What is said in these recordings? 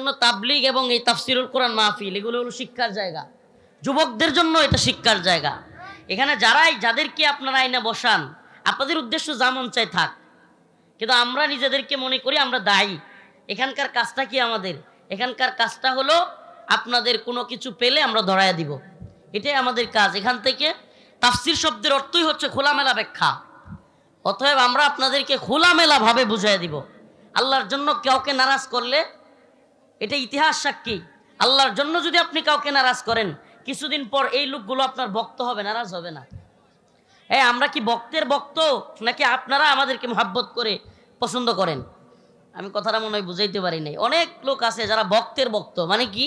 জন্য তাবলিগ এবং এই তাফসিরুল কোরআন মাহফিল এগুলো হলো শিক্ষার জায়গা। যুবকদের জন্য এটা শিক্ষার জায়গা। এখানে যাদেরকে আপনারা আইনা বসান, আপনাদের উদ্দেশ্য যেমন চাই থাক, কিন্তু আমরা নিজেদেরকে মনে করি আমরা দায়ী। এখানকার কাজটা কি আমাদের? এখানকার কাজটা হলো আপনাদের কোনো কিছু পেলে আমরা ধরাইয়া দিব, এটাই আমাদের কাজ। এখান থেকে তাফসির শব্দের অর্থই হচ্ছে খোলামেলা ব্যাখ্যা। অতএব আমরা আপনাদেরকে খোলামেলা ভাবে বুঝাইয়া দিব। আল্লাহর জন্য কাউকে নারাজ করলে এটা ইতিহাস সাক্ষী। আল্লাহর জন্য যদি আপনি কাউকে নারাজ করেন, কিছুদিন পর এই লোকগুলো আপনার ভক্ত হবে, নারাজ হবে না। আমরা কি ভক্তের ভক্ত, নাকি আপনারা আমাদেরকে মহাব্বত করে পছন্দ করেন? আমি কথাটা মনে হয় বুঝাইতে পারি নাই। অনেক লোক আছে যারা ভক্তের ভক্ত, মানে কি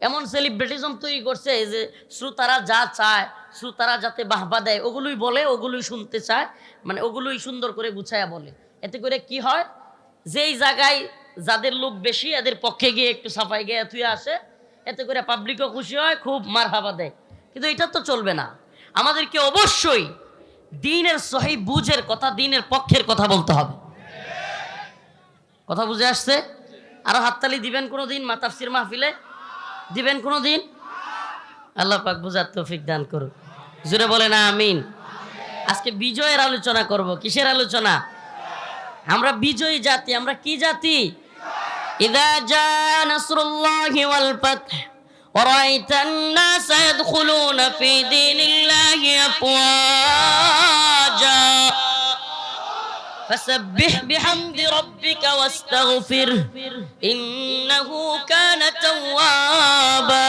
এমন সেলিব্রিটিজম তৈরি করছে যে শ্রোতারা যা চায়, শ্রোতারা যাতে বাহবা দেয় ওগুলোই বলে, ওগুলোই শুনতে চায়, মানে ওগুলোই সুন্দর করে গুছায়া বলে। এতে করে কি হয়, যেই জায়গায় যাদের লোক বেশি এদের পক্ষে গিয়ে একটু সাফাই গিয়ে থুয়ে আসে, এতে করে পাবলিকও খুশি হয়, খুব মারহাবা দেয়। কিন্তু এটা তো চলবে না। আমাদেরকে অবশ্যই দ্বীনের সহি বুঝের কথা, দ্বীনের পক্ষের কথা বলতে হবে। কথা বুঝে আসছে? আরো হাততালি দিবেন কোনো দিন তাফসীর মাহফিলে? দিবেন কোনো দিন? আল্লাহ পাক বুঝার তৌফিক দান করুন। জোরে বলেন আমিন। আজকে বিজয়ের আলোচনা করব। কিসের আলোচনা? আমরা বিজয়ী জাতি। আমরা কি জাতি? ইযা জা নাসরুল্লাহি ওয়াল ফাতহ ওয়া রাআইতান নাস ইয়াদখুলুনা ফি দীনিল্লাহি আফওয়াজা ফাসাব্বিহ বিহামদি রাব্বিকা ওয়াস্তাগফির ইন্নাহু কানা তাওয়াবা।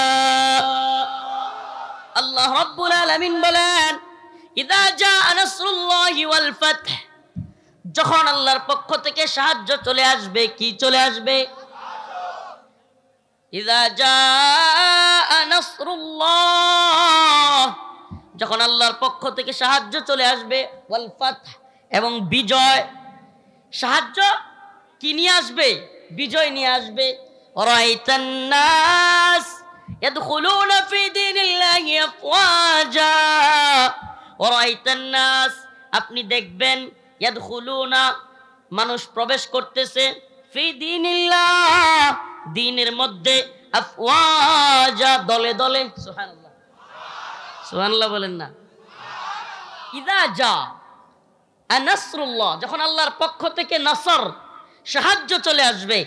আল্লাহ রাব্বুল আলামিন বলেন, ইযা জা নাসরুল্লাহি ওয়াল ফাতহ, যখন আল্লাহর পক্ষ থেকে সাহায্য চলে আসবে। কি চলে আসবে? ইযা জা নাসরুল্লাহ, যখন আল্লাহর পক্ষ থেকে সাহায্য চলে আসবে। ওয়াল ফাতহ, এবং বিজয়। সাহায্য কি নিয়ে আসবে? বিজয় নিয়ে আসবে। রাআইতান নাস ইয়াদখুলুনা ফি দীনিল্লাহি আফওয়াজা। রাআইতান নাস, আপনি দেখবেন, ইয়াদখুলুনা, মানুষ প্রবেশ করতেছে, ফি দীনিল্লাহ, দ্বীনের মধ্যে, আফওয়াজা, দলে দলে। সুবহানাল্লাহ, সুবহানাল্লাহ বলেন না। ইযা জা নাসরুল্লাহ, যখন আল্লাহর পক্ষ থেকে নাসর, সাহায্য চলে আসবে।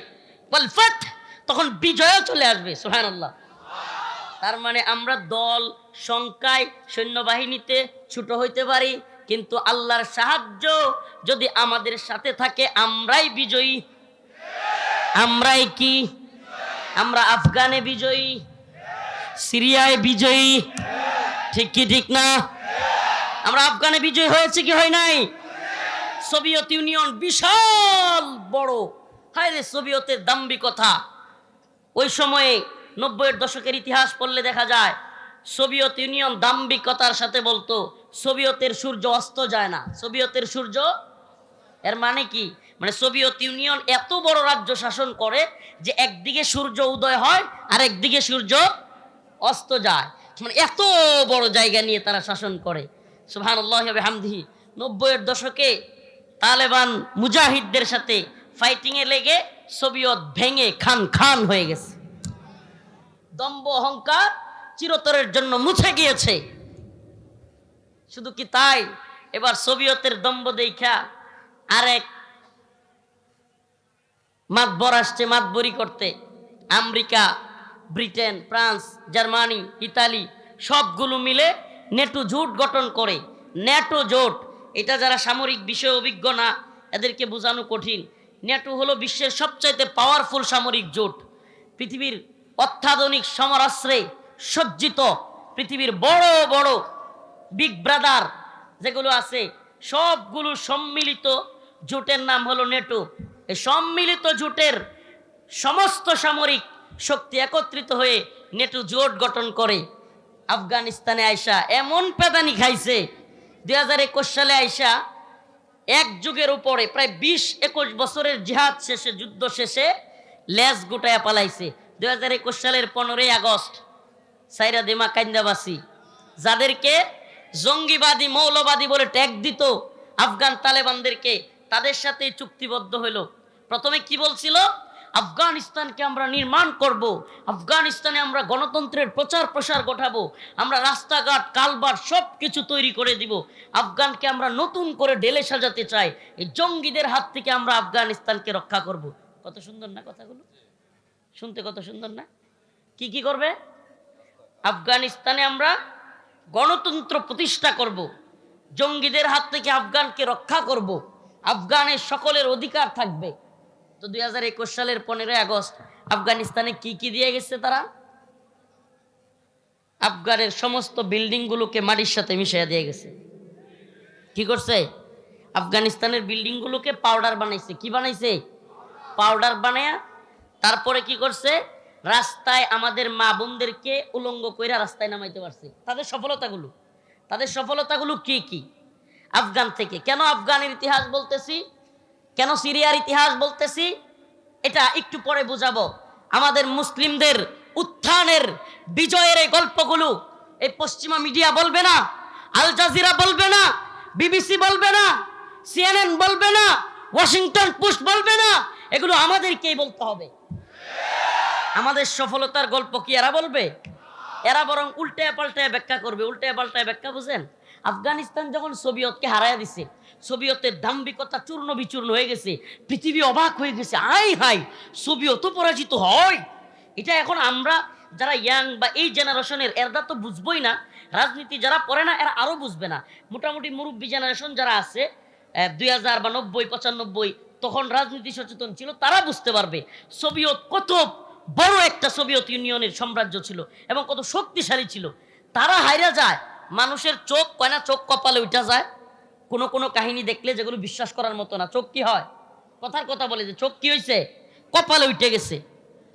ওয়াল ফাতহ, তখন বিজয় চলে আসবে। সুবহানাল্লাহ। তার মানে আমরা দল সংখ্যায় সৈন্যবাহিনীতে ছোট হইতে পারি, কিন্তু আল্লাহর সাহায্য যদি আমাদের সাথে থাকে আমরাই বিজয়ী। আমরাই কি? আমরা আফগানে বিজয়ী, সিরিয়ায় বিজয়ী, ঠিক কি ঠিক না? আমরা আফগানে বিজয়ী হয়েছে কি হয় নাই? সোভিয়েত ইউনিয়ন বিশাল বড়, হায় রে সোভিয়েতের দাম্ভিকতা। ওই সময়ে 90-এর দশকের ইতিহাস পড়লে দেখা যায় সোভিয়েত ইউনিয়ন দাম্ভিকতার সাথে বলতো সোভিয়েতের সূর্য অস্ত যায় না। সোভিয়েতের সূর্য, এর মানে কি? মানে সোভিয়েত ইউনিয়ন এত বড় রাজ্য শাসন করে যে একদিকে সূর্য উদয় হয় আর একদিকে সূর্য অস্ত যায়। মানে এত বড় জায়গা নিয়ে তারা শাসন করে। সুবহানাল্লাহি ওয়া বিহামদিহি। 90-এর দশকে তালেবান মুজাহিদদের সাথে ফাইটিংয়ে লেগে সোভিয়েত ভেঙে খান খান হয়ে গেছে। দম্ভ অহংকার চিরতরের জন্য মুছে গিয়েছে। শুধু কি তাই, এবার সোভিয়েতের দম্ভ দেখা আরেক মাতবর আসছে মাতবরি করতে। America, Britain, France, Germany, Italy সবগুলো মিলে নেটো জোট গঠন করে। নেটো জোট, এটা যারা সামরিক বিষয়ে অভিজ্ঞ না এদেরকে বোঝানো কঠিন। নেটো হলো বিশ্বের সবচাইতে পাওয়ারফুল সামরিক জোট। পৃথিবীর অত্যাধুনিক সমরাস্ত্রে সজ্জিত, পৃথিবীর বড় বড় বিগ ব্রাদার যেগুলো আছে সবগুলো সম্মিলিত জোটের নাম হলো নেটো। এই সম্মিলিত জোটের সমস্ত সামরিক শক্তি একত্রিত হয়ে নেটো জোট গঠন করে। আফগানিস্তানে আইসা এমন পেদানি খাইছে, 2021 সালে আইসা এক যুগের উপরে প্রায় 20-21 বছরের জিহাদ শেষে, যুদ্ধ শেষে লেজ গুটায়া পালাইছে। 2021 সালের 15ই আগস্ট সাইরা দেমা কান্দাবাসী, যাদেরকে জঙ্গিবাদী মৌলবাদী বলে ট্যাগ দিত আফগান তালেবানদেরকে, তাদের সাথে চুক্তিবদ্ধ হইল। প্রথমে কি বলছিল? আফগানিস্তানকে আমরা নির্মাণ করব, আফগানিস্তানে আমরা গণতন্ত্রের প্রচার প্রসার ঘটাবো, আমরা রাস্তাঘাট কালভার্ট সব কিছু তৈরি করে দিব, আফগানকে আমরা নতুন করে ঢেলে সাজাতে চাই, এই জঙ্গিদের হাত থেকে আমরা আফগানিস্তানকে রক্ষা করব। কত সুন্দর না কথাগুলো, শুনতে কত সুন্দর না? কি কি করবে? আফগানিস্তানে আমরা গণতন্ত্র প্রতিষ্ঠা করব, জঙ্গিদের হাত থেকে আফগানকে রক্ষা করব, আফগানের সকলের অধিকার থাকবে। তো 2021 সালের 15 আগস্ট আফগানিস্তানে কি কি দিয়ে গেছে তারা? আফগানের সমস্ত বিল্ডিংগুলোকে মাটির সাথে মিশিয়ে দিয়ে গেছে। কি করছে? আফগানিস্তানের বিল্ডিংগুলোকে পাউডার বানাইছে। কি বানাইছে? পাউডার বানায়া তারপরে কি করছে? রাস্তায় আমাদের মা বোনদেরকে উলঙ্গ কইরা রাস্তায় নামাইতে পারছে। তাদের সফলতাগুলো কি কি? আফগান থেকে। কেন আফগানের ইতিহাস বলতেছি, কেন সিরিয়ার ইতিহাস বলতেছি, এটা একটু পরে বুঝাবো। আমাদের মুসলিমদের উত্থানের বিজয়ের এই গল্পগুলো এই পশ্চিমা মিডিয়া বলবে না, আল জাজিরা বলবে না, বিবিসি বলবে না, সিএনএন বলবে না, ওয়াশিংটন পোস্ট বলবে না, এগুলো আমাদেরকেই বলতে হবে। আমাদের সফলতার গল্প কি এরা বলবে? এরা বরং উল্টায় পাল্টায় ব্যাখ্যা করবে। উল্টায় পাল্টায় ব্যাখ্যা বুঝেন? আফগানিস্তান যখন সোভিয়তকে হারায় দিছে, সোভিয়তের দাম্ভিকতা চূর্ণ বিচূর্ণ হয়ে গেছে, পৃথিবী অবাক হয়ে গেছে, আই হাই সোভিয়ত পরাজিত হয়। এটা এখন আমরা যারা ইয়াং বা এই জেনারেশনের, এরা তো বুঝবই না, রাজনীতি যারা পড়ে না এরা আরও বুঝবে না। মোটামুটি মুরব্বী জেনারেশন যারা আছে 2000 বা 90 95 তখন রাজনীতি সচেতন ছিল, তারা বুঝতে পারবে সোভিয়ত কত বড় একটা সোভিয়ত ইউনিয়নের সাম্রাজ্য ছিল এবং কত শক্তিশালী ছিল। তারা হাইরা যায়, মানুষের চোখ কয় না, চোখ কপালে উঠা যায়। কোনো কোনো কাহিনী দেখলে যেগুলো বিশ্বাস করার মতো না, চোখ কি হয়? কথার কথা বলে যে চোখ কি হয়েছে? কপালে উঠে গেছে।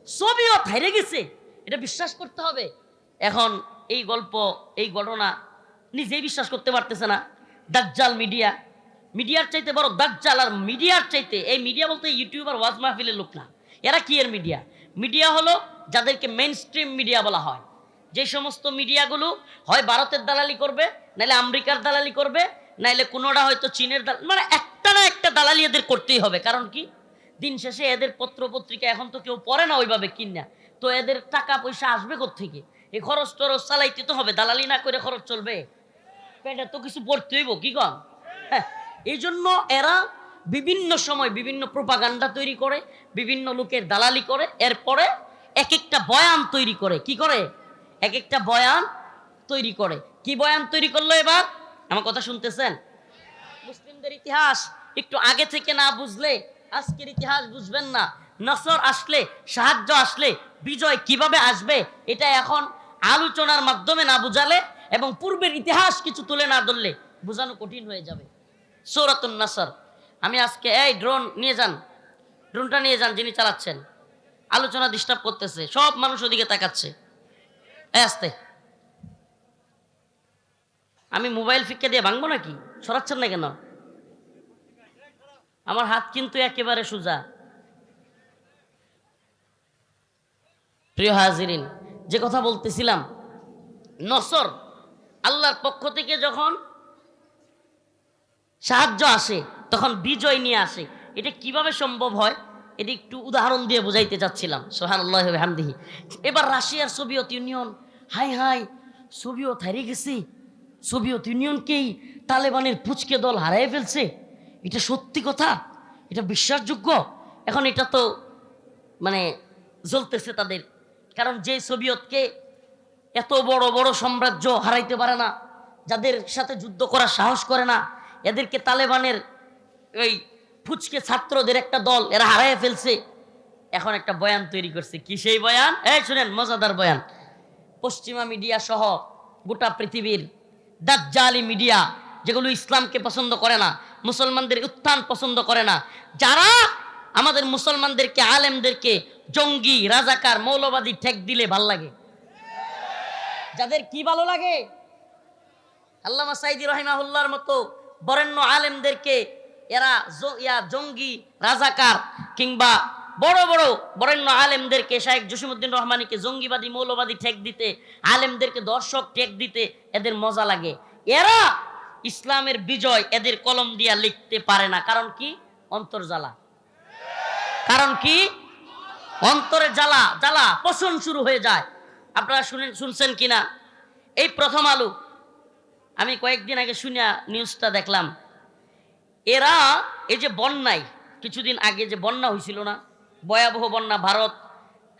সোভিয়ত হাইরে গেছে, এটা বিশ্বাস করতে হবে। এখন এই গল্প, এই ঘটনা নিজেই বিশ্বাস করতে পারতেছে না। দাজ্জাল মিডিয়া, মিডিয়ার চাইতে বড় দাজ্জাল। আর মিডিয়ার চাইতে, এই মিডিয়া বলতে ইউটিউবার ওয়াজ মাহফিলের লোক না, এরা কি এর মিডিয়া? মিডিয়া হলো যাদেরকে মেইন স্ট্রিম মিডিয়া বলা হয়। যে সমস্ত মিডিয়াগুলো হয় ভারতের দালালি করবে, নাইলে আমেরিকার দালালি করবে, নাইলে কোনোটা হয়তো চীনের দালালি, মানে একটা না একটা দালালি এদের করতেই হবে। কারণ কি? দিন শেষে এদের পত্র পত্রিকা এখন তো কেউ পড়ে না ওইভাবে কিনা, তো এদের টাকা পয়সা আসবে কোত্থেকে? এই খরচ টরচ চালাইতে তো হবে, দালালি না করে খরচ চলবে? পেটে তো কিছু পড়তে হইব, কি কন? হ্যাঁ, এই জন্য এরা বিভিন্ন সময় বিভিন্ন প্রোপাগান্ডা তৈরি করে, বিভিন্ন লোকের দালালি করে, এরপরে এক একটা বয়ান তৈরি করে। কি করে? এক একটা বয়ান তৈরি করে। কি বয়ান তৈরি করলো এবার? আমার কথা শুনতেছেন? মুসলিমদের ইতিহাস একটু আগে থেকে না বুঝলে আজকের ইতিহাস বুঝবেন না। নসর আসলে, সাহায্য আসলে, বিজয় কিভাবে আসবে, এটা এখন আলোচনার মাধ্যমে না বুঝালে এবং পূর্বের ইতিহাস কিছু তুলে না ধরলে বোঝানো কঠিন হয়ে যাবে। সূরাতুন নাসর। আমি আজকে, এই ড্রোন নিয়ে যান, ড্রোনটা নিয়ে যান, যিনি চালাচ্ছেন। আলোচনা ডিস্টার্ব করতেছে, সব মানুষ ওদিকে তাকাচ্ছে। আস্তে, আমি মোবাইল ফিক্কা দিয়ে ভাঙবো নাকি? সরাচ্ছেন না কেন? আমার হাত কিন্তু একেবারে সোজা। প্রিয় হাজিরিন, যে কথা বলতেছিলাম, নসর আল্লাহর পক্ষ থেকে যখন সাহায্য আসে তখন বিজয় নিয়ে আসে। এটা কিভাবে সম্ভব হয় এটা একটু উদাহরণ দিয়ে বুঝাইতে চাচ্ছিলাম। সুবহানাল্লাহি ওয়া বিহামদিহি। এবার রাশিয়ার Soviet union, high high Soviet হারিয়ে গেছে, সোভিয়েত ইউনিয়নকেই তালেবানের পুচকে দল হারিয়ে ফেলছে। এটা সত্যি কথা? এটা বিশ্বাসযোগ্য? এখন এটা তো মানে জ্বলতেছে তাদের, কারণ যে সোভিয়েতকে এত বড় বড় সাম্রাজ্য হারাইতে পারে না, যাদের সাথে যুদ্ধ করার সাহস করে না, এদেরকে তালেবানের ওই ফুচকে ছাত্রদের একটা দল এরা হারাইয়া ফেলছে। এখন একটা বয়ান তৈরি করছে। কি সেই বয়ান? এই শুনেন, মজাদার বয়ান। পশ্চিমা মিডিয়া সহ গোটা পৃথিবীর দাজ্জালি মিডিয়া, যেগুলো ইসলামকে পছন্দ করে না, মুসলমানদের উত্থান পছন্দ করে না, যারা আমাদের মুসলমানদেরকে, আলেমদেরকে জঙ্গি, রাজাকার, মৌলবাদী ঠেক দিলে ভাল লাগে, যাদের কি ভালো লাগে, আল্লামা সাঈদী রাহিমাহুল্লাহর মতো বরেণ্য আলেমদেরকে এরা জঙ্গি, রাজাকার, কিংবা বড় বড় বরেণ্য আলেমদেরকে, শায়েখ জসিমউদ্দিন রহমানীকে জঙ্গিবাদী, মৌলবাদী ঠেক দিতে, আলেমদেরকে দর্শক ঠেক দিতে এদের মজা লাগে। এরা ইসলামের বিজয় এদের কলম দিয়া লিখতে পারে না। কারণ কি? অন্তর্জালা। কারণ কি? অন্তরে জ্বালা জ্বালা পছন শুরু হয়ে যায়। আপনারা শুনছেন কিনা এই প্রথম আলো, আমি কয়েকদিন আগে শুনিয়া নিউজটা দেখলাম, এরা এই যে বন্যায় কিছুদিন আগে যে বন্যা হয়েছিল না, ভয়াবহ বন্যা, ভারত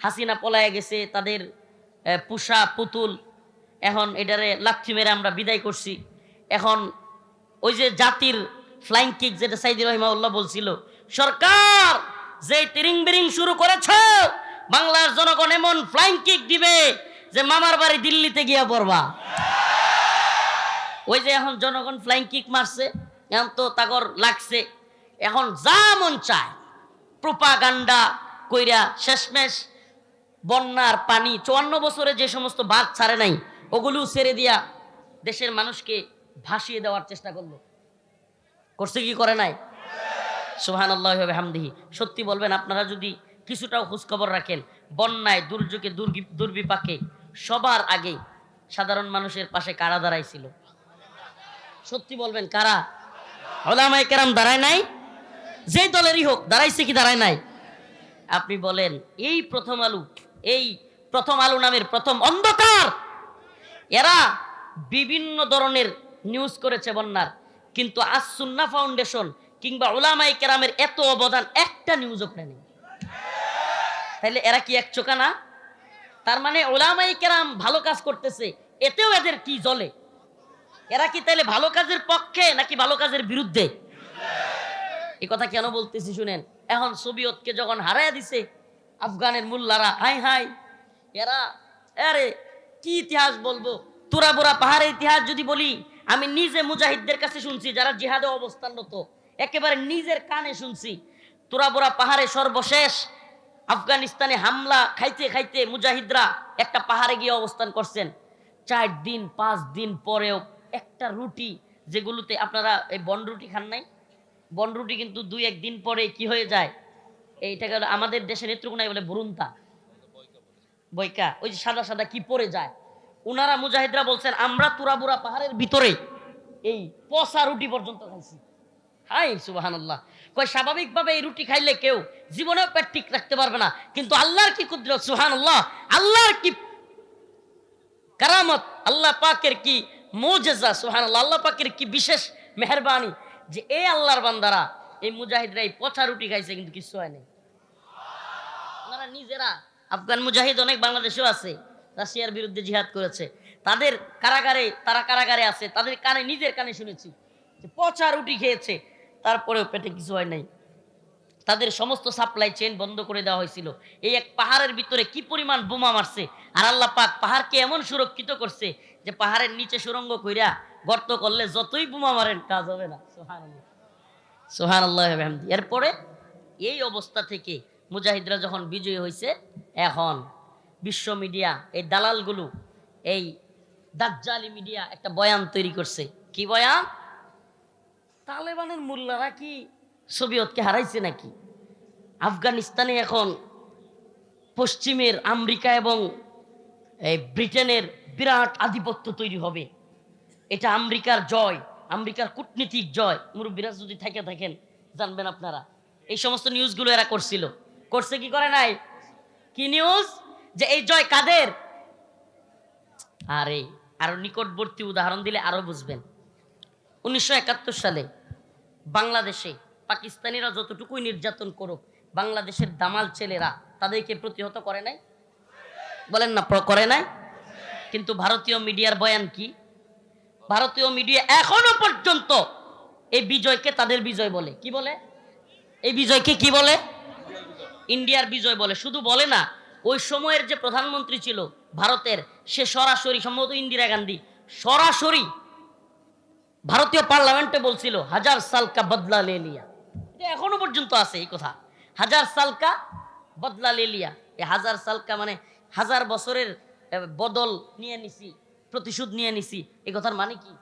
হাসিনা পলায় গেছে, তাদের পুষা পুতুল এখন এটারে লাথি মেরে আমরা বিদায় করছি। এখন ওই যে জাতির ফ্লাইং কিক, যেটা সাইদি রহিমাউল্লাহ বলছিল, সরকার যে তিরিং বিরিং শুরু করেছ, বাংলার জনগণ এমন ফ্লাইং কিক দিবে যে মামার বাড়ি দিল্লিতে গিয়া পড়বা। ওই যে এখন জনগণ ফ্লাইং কিক মারছে, এখন তো তাগর লাগছে, এখন যা মন চায় প্রোপাগান্ডা কইরা শেষমেশ বন্যার পানি 54 বছরে যে সমস্ত বাঁধ ছাড়ে নাই ওগুলো ছেড়ে দিয়া দেশের মানুষকে ভাসিয়ে দেওয়ার চেষ্টা করলো। করছে কি করে নাই? সুবহানাল্লাহি ওয়া বিহামদিহি। সত্যি বলবেন, আপনারা যদি কিছুটাও খোঁজখবর রাখেন, বন্যায় দুর্যোগে দুর্বিপাকে সবার আগে সাধারণ মানুষের পাশে কারা দাঁড়াইছিল? সত্যি বলবেন, কারা? উলামায়ে কেরাম দাঁড়ায় নাই? যেই দলেরই হোক দাঁড়াইছে কি দাঁড়ায় নাই? আপনি বলেন, এই প্রথম আলো নামের প্রথম অন্ধকার, এরা বিভিন্ন ধরনের নিউজ করেছে বন্যার, কিন্তু আজ সুন্নাহ ফাউন্ডেশন কিংবা উলামায়ে কেরামের এত অবদান একটা নিউজও নেই। তাহলে এরা কি একচোখা না? তার মানে উলামায়ে কেরাম ভালো কাজ করতেছে, এতেও এদের কি জ্বলে? এরা কি তাহলে ভালো কাজের পক্ষে নাকি ভালো কাজের বিরুদ্ধে? এই কথা কেন বলতেছি শুনেন। এখন সোভিয়েতকে যখন হারাইয়া দিছে আফগানের মোল্লারা, হাই হাই, এরা আরে কি ইতিহাস বলবো, তুরা বুরা পাহাড়ের ইতিহাস যদি বলি, আমি নিজে মুজাহিদদের কাছে শুনছি যারা জিহাদে অবস্থানরত, একেবারে নিজের কানে শুনছি। তুরা বুরা পাহাড়ে সর্বশেষ আফগানিস্তানে হামলা খাইতে খাইতে মুজাহিদরা একটা পাহাড়ে গিয়ে অবস্থান করছেন। 4 দিন 5 দিন পরেও একটা রুটি, যেগুলোতে আপনারা এই বন রুটি খান নাই, বন রুটি কিন্তু 2-1 দিন পরে কি হয়ে যায়, এইটা গেল আমাদের দেশে নেত্রকোনায় বলে বরুন্তা, বইকা, ওই যে সাদা সাদা কি পরে যায়। উনারা মুজাহিদরা বলছেন আমরা তুরাবুরা পাহাড়ের ভিতরে এই পচা রুটি পর্যন্ত খাইছি। হাই সুবহানাল্লাহ। কই স্বাভাবিকভাবে এই রুটি খাইলে কেউ জীবনেও পেট ঠিক রাখতে পারবে না, কিন্তু আল্লাহর কি কুদরত, সুবহানাল্লাহ, আল্লাহর কি কারামত, আল্লাহ পাকের কি মুজিজা, সুবহানাল্লাহ, আল্লাহ পাকের কি বিশেষ মেহেরবানি যে এই আল্লাহর বান্দারা, এই মুজাহিদরা এই পচা রুটি খাইছে কিন্তু কিছু হয় নাই। ওনারা নিজেরা, আফগান মুজাহিদ অনেক বাংলাদেশেও আছে, রাশিয়ার বিরুদ্ধে জিহাদ করেছে, তাদের তারা কারাগারে আছে, তাদের কানে, নিজের কানে শুনেছি যে পচা রুটি খেয়েছে, তারপরেও পেটে কিছু হয় নাই। তাদের সমস্ত সাপ্লাই চেইন বন্ধ করে দেওয়া হয়েছিল। এই এক পাহাড়ের ভিতরে কি পরিমাণ বোমা মারছে, আর আল্লাহ পাক পাহাড়কে এমন সুরক্ষিত করছে যে পাহাড়ের নিচে সুরঙ্গ কইরা গর্ত করলে যতই বোমা মারেন কাজ হবে না। সুবহানাল্লাহ, সুবহানাল্লাহ। এরপরে এই অবস্থা থেকে মুজাহিদরা যখন বিজয়ী হয়েছে, এখন বিশ্ব মিডিয়া, এই দালালগুলো, এই দাজ্জালি মিডিয়া একটা বয়ান তৈরি করছে। কি বয়ান? তালেবানের মোল্লারা কি সোভিয়েতকে হারাইছে নাকি? আফগানিস্তানে এখন পশ্চিমের আমেরিকা এবং এই ব্রিটেনের বিরাট আধিপত্য তৈরি হবে, এটা আমেরিকার জয়, আমেরিকার কূটনীতিক জয়। মুরব্বীরা যদি থাকেন জানবেন আপনারা, এই সমস্ত নিউজগুলো এরা করছে কি করে নাই? কি নিউজ? যে এই জয় কাদের? আরে আরো নিকটবর্তী উদাহরণ দিলে আরো বুঝবেন। 1971 সালে বাংলাদেশে পাকিস্তানিরা যতটুকুই নির্যাতন করুক, বাংলাদেশের দামাল ছেলেরা তাদেরকে প্রতিহত করে নাই? বলেন না, করে নাই? কিন্তু ভারতীয় মিডিয়ার বয়ান কি? ভারতীয় মিডিয়া এখনো পর্যন্ত এই বিজয়কে তাদের বিজয় বলে। কি বলে? এই বিজয়কে কি বলে? ইন্ডিয়ার বিজয় বলে। শুধু বলে না, ওই সময়ের যে প্রধানমন্ত্রী ছিল ভারতের, সে সরাসরি, সম্ভবত ইন্দিরা গান্ধী, সরাসরি ভারতীয় পার্লামেন্টে বলছিল 1000 সাল কা বদলা লে লিয়া। এখনো পর্যন্ত আছে এই কথা, 1000 সাল কা বদলা লে লিয়া। এই 1000 সাল কা মানে 1000 বছরের বদল নিয়ে নিছি, প্রতিশোধ নিয়ে নিছি। এই কথার মানে কি?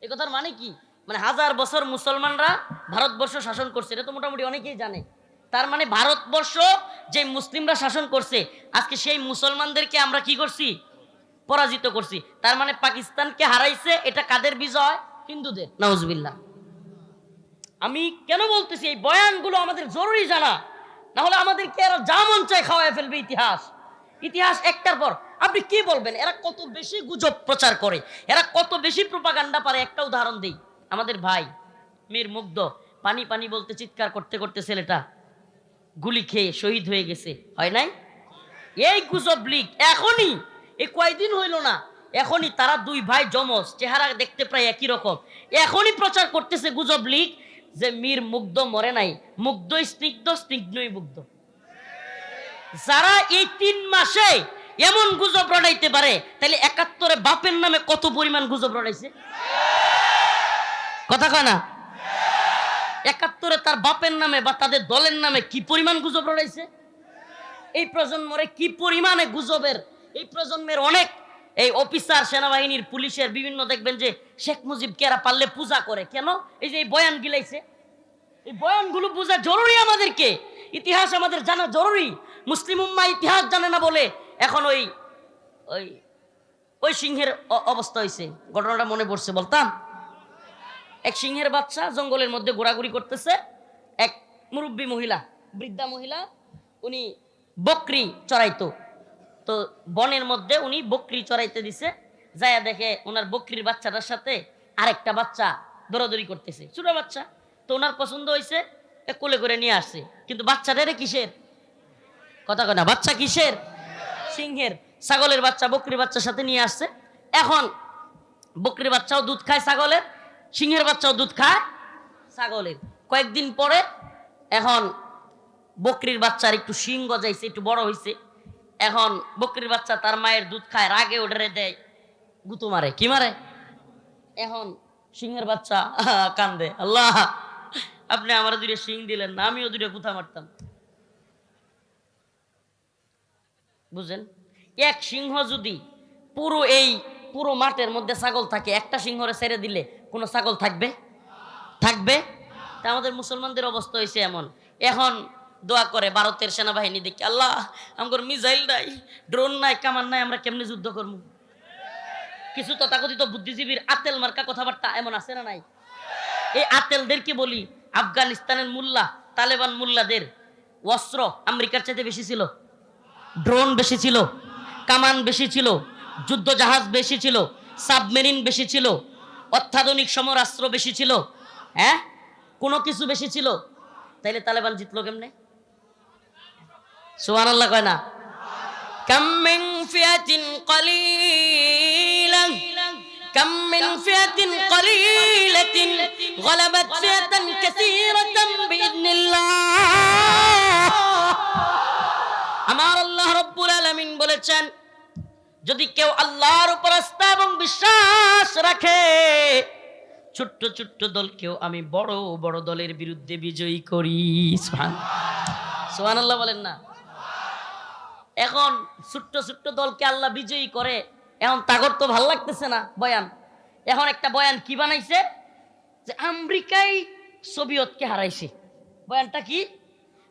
এই কথার মানে কি? মানে 1000 বছর মুসলমানরা ভারতবর্ষ শাসন করছে, এটা তো মোটামুটি অনেকেই জানে। তার মানে ভারতবর্ষ যে মুসলিমরা শাসন করছে, আজকে সেই মুসলমানদেরকে আমরা কি করছি? পরাজিত করছি। তার মানে পাকিস্তানকে হারাইছে, এটা কাদের বিজয়? হিন্দুদের। নাউজুবিল্লাহ। আমি কেন বলতেছি, এই বয়ানগুলো আমাদের জরুরি জানা। না হলে আমাদেরকে এরা যা মন চায় খাওয়ায় ফেলবে। ইতিহাস ইতিহাস একটার পর আপনি কি বলবেন? এরা কত বেশি গুজব প্রচার করে, এরা কত বেশি প্রোপাগান্ডা পারে। একটা উদাহরণ দিই, আমাদের ভাই মীর মুগ্ধ পানি পানি বলতে চিৎকার করতে করতে ছেলেটা গুলি খেয়ে শহীদ হয়ে গেছে, হয় নাই? এই গুজব লিগ এখনই, এই কয়দিন হইল না, এখনই তারা দুই ভাই যমজ, চেহারা দেখতে প্রায় একই রকম, এখনই প্রচার করতেছে গুজব লিগ যে মীর মুগ্ধ মরে নাই, মুগ্ধই স্নিগ্ধ, স্নিগ্ধই মুগ্ধ। যারা এই 3 মাসে এমন গুজব রটাইতে পারে, তাহলে 71-এ বাপের নামে কত পরিমাণ গুজব রটাইছে? কথা কয় না? 71-এ তার বাপের নামে বা তাদের দলের নামে কি পরিমাণ গুজব রটাইছে? এই প্রজন্মরে কি পরিমাণে গুজবের, এই প্রজন্মের অনেক এই অফিসার, সেনাবাহিনীর, পুলিশের বিভিন্ন দেখবেন যে শেখ মুজিবকে এরা পারলে পূজা করে। কেন? এই যে এই বয়ান গিলাইছে, এই বয়ানগুলো বোঝা জরুরি আমাদেরকে, ইতিহাস আমাদের জানা জরুরি। মুসলিম উম্মাহ ইতিহাস জানে না বলে এখন ওই ওই ওই সিংহের অবস্থা হয়েছে। ঘটনাটা মনে পড়ছে, বলতাম। এক সিংহের বাচ্চা জঙ্গলের মধ্যে ঘোরাঘুরি করতেছে, এক মুরব্বী মহিলা, বৃদ্ধা মহিলা, উনি বকরি চড়াইতো। তো বনের মধ্যে উনি বকরি চড়াইতে দিছে, যায়া দেখে ওনার বকরির বাচ্চাটার সাথে আরেকটা বাচ্চা দৌড়াদৌড়ি করতেছে, ছোট বাচ্চা। তো ওনার পছন্দ হয়েছে, কোলে করে নিয়ে আসছে। কিন্তু বাচ্চাটারে কিসের? কথা কয় না, বাচ্চা কিসের? সিংহের। ছাগলের বাচ্চা বকরির বাচ্চার সাথে নিয়ে আসছে। এখন বকরির বাচ্চাও দুধ খায় ছাগলের, সিংহের বাচ্চাও দুধ খায় ছাগলের। কয়েকদিন পরে এখন বকরির বাচ্চার একটু শিং গজাইছে, একটু বড় হয়েছে। এখন বকরির বাচ্চা তার মায়ের দুধ খায়, রাগে ওডারে দেয়, গুতো মারে। কি মারে? এখন সিংহের বাচ্চা কান্দে, আল্লাহ আপনি আমার 2টা শিং দিলেন না, আমিও 2টা গুথা মারতাম। বুঝেন? এক সিংহ যদি পুরো মাঠের মধ্যে ছাগল থাকে, একটা সিংহরে ছেড়ে দিলে কোনো ছাগল থাকবে? থাকবে? তা আমাদের মুসলমানদের অবস্থা হয়েছে এমন। এখন দোয়া করে ভারতের সেনাবাহিনী দেখি, আল্লাহ আমার মিসাইল নাই, ড্রোন নাই, কামান নাই, আমরা কেমনে যুদ্ধ করবো? কিছু তথাকথিত বুদ্ধিজীবীর আতেল মার্কা কথাবার্তা এমন আছে না নাই? এই আতেলদেরকে বলি, আফগানিস্তানের মুল্লা, তালেবান মুল্লাদের অস্ত্র আমেরিকার চাইতে বেশি ছিল, ড্রোন বেশি ছিল, কামান বেশি ছিল, যুদ্ধ জাহাজ বেশি ছিল, সাবমেরিন বেশি ছিল, অত্যাধুনিক সমরাস্ত্র বেশি ছিল, হ্যাঁ কোনো কিছু বেশি ছিল। তাইলে তালেবান জিতলো কেমনে? সুবহানাল্লাহ কয় না? কাম মিন ফিয়াতিন কালিলাহ, কাম মিন ফিয়াতিন কালিলাতিন গালাবাত ফিয়াতান কাসীরাতান বিইذنিল্লাহ। আমার আল্লাহ রাব্বুল আলামিন বলেছেন, যদি কেউ আল্লাহর উপর আস্থা এবং বিশ্বাস রাখে, ছোট্ট ছোট্ট দলকেও আমি বড় বড় দলের বিরুদ্ধে বিজয়ী করি। সুবহানাল্লাহ বলেন না? এখন ছোট্ট ছোট্ট দলকে আল্লাহ বিজয়ী করে, এখন তাগর তো ভাল লাগতেছে না বয়ান। এখন একটা বয়ান কি বানাইছে যে আমেরিকাই সোভিয়েতকে হারাইছে। বয়ানটা কি?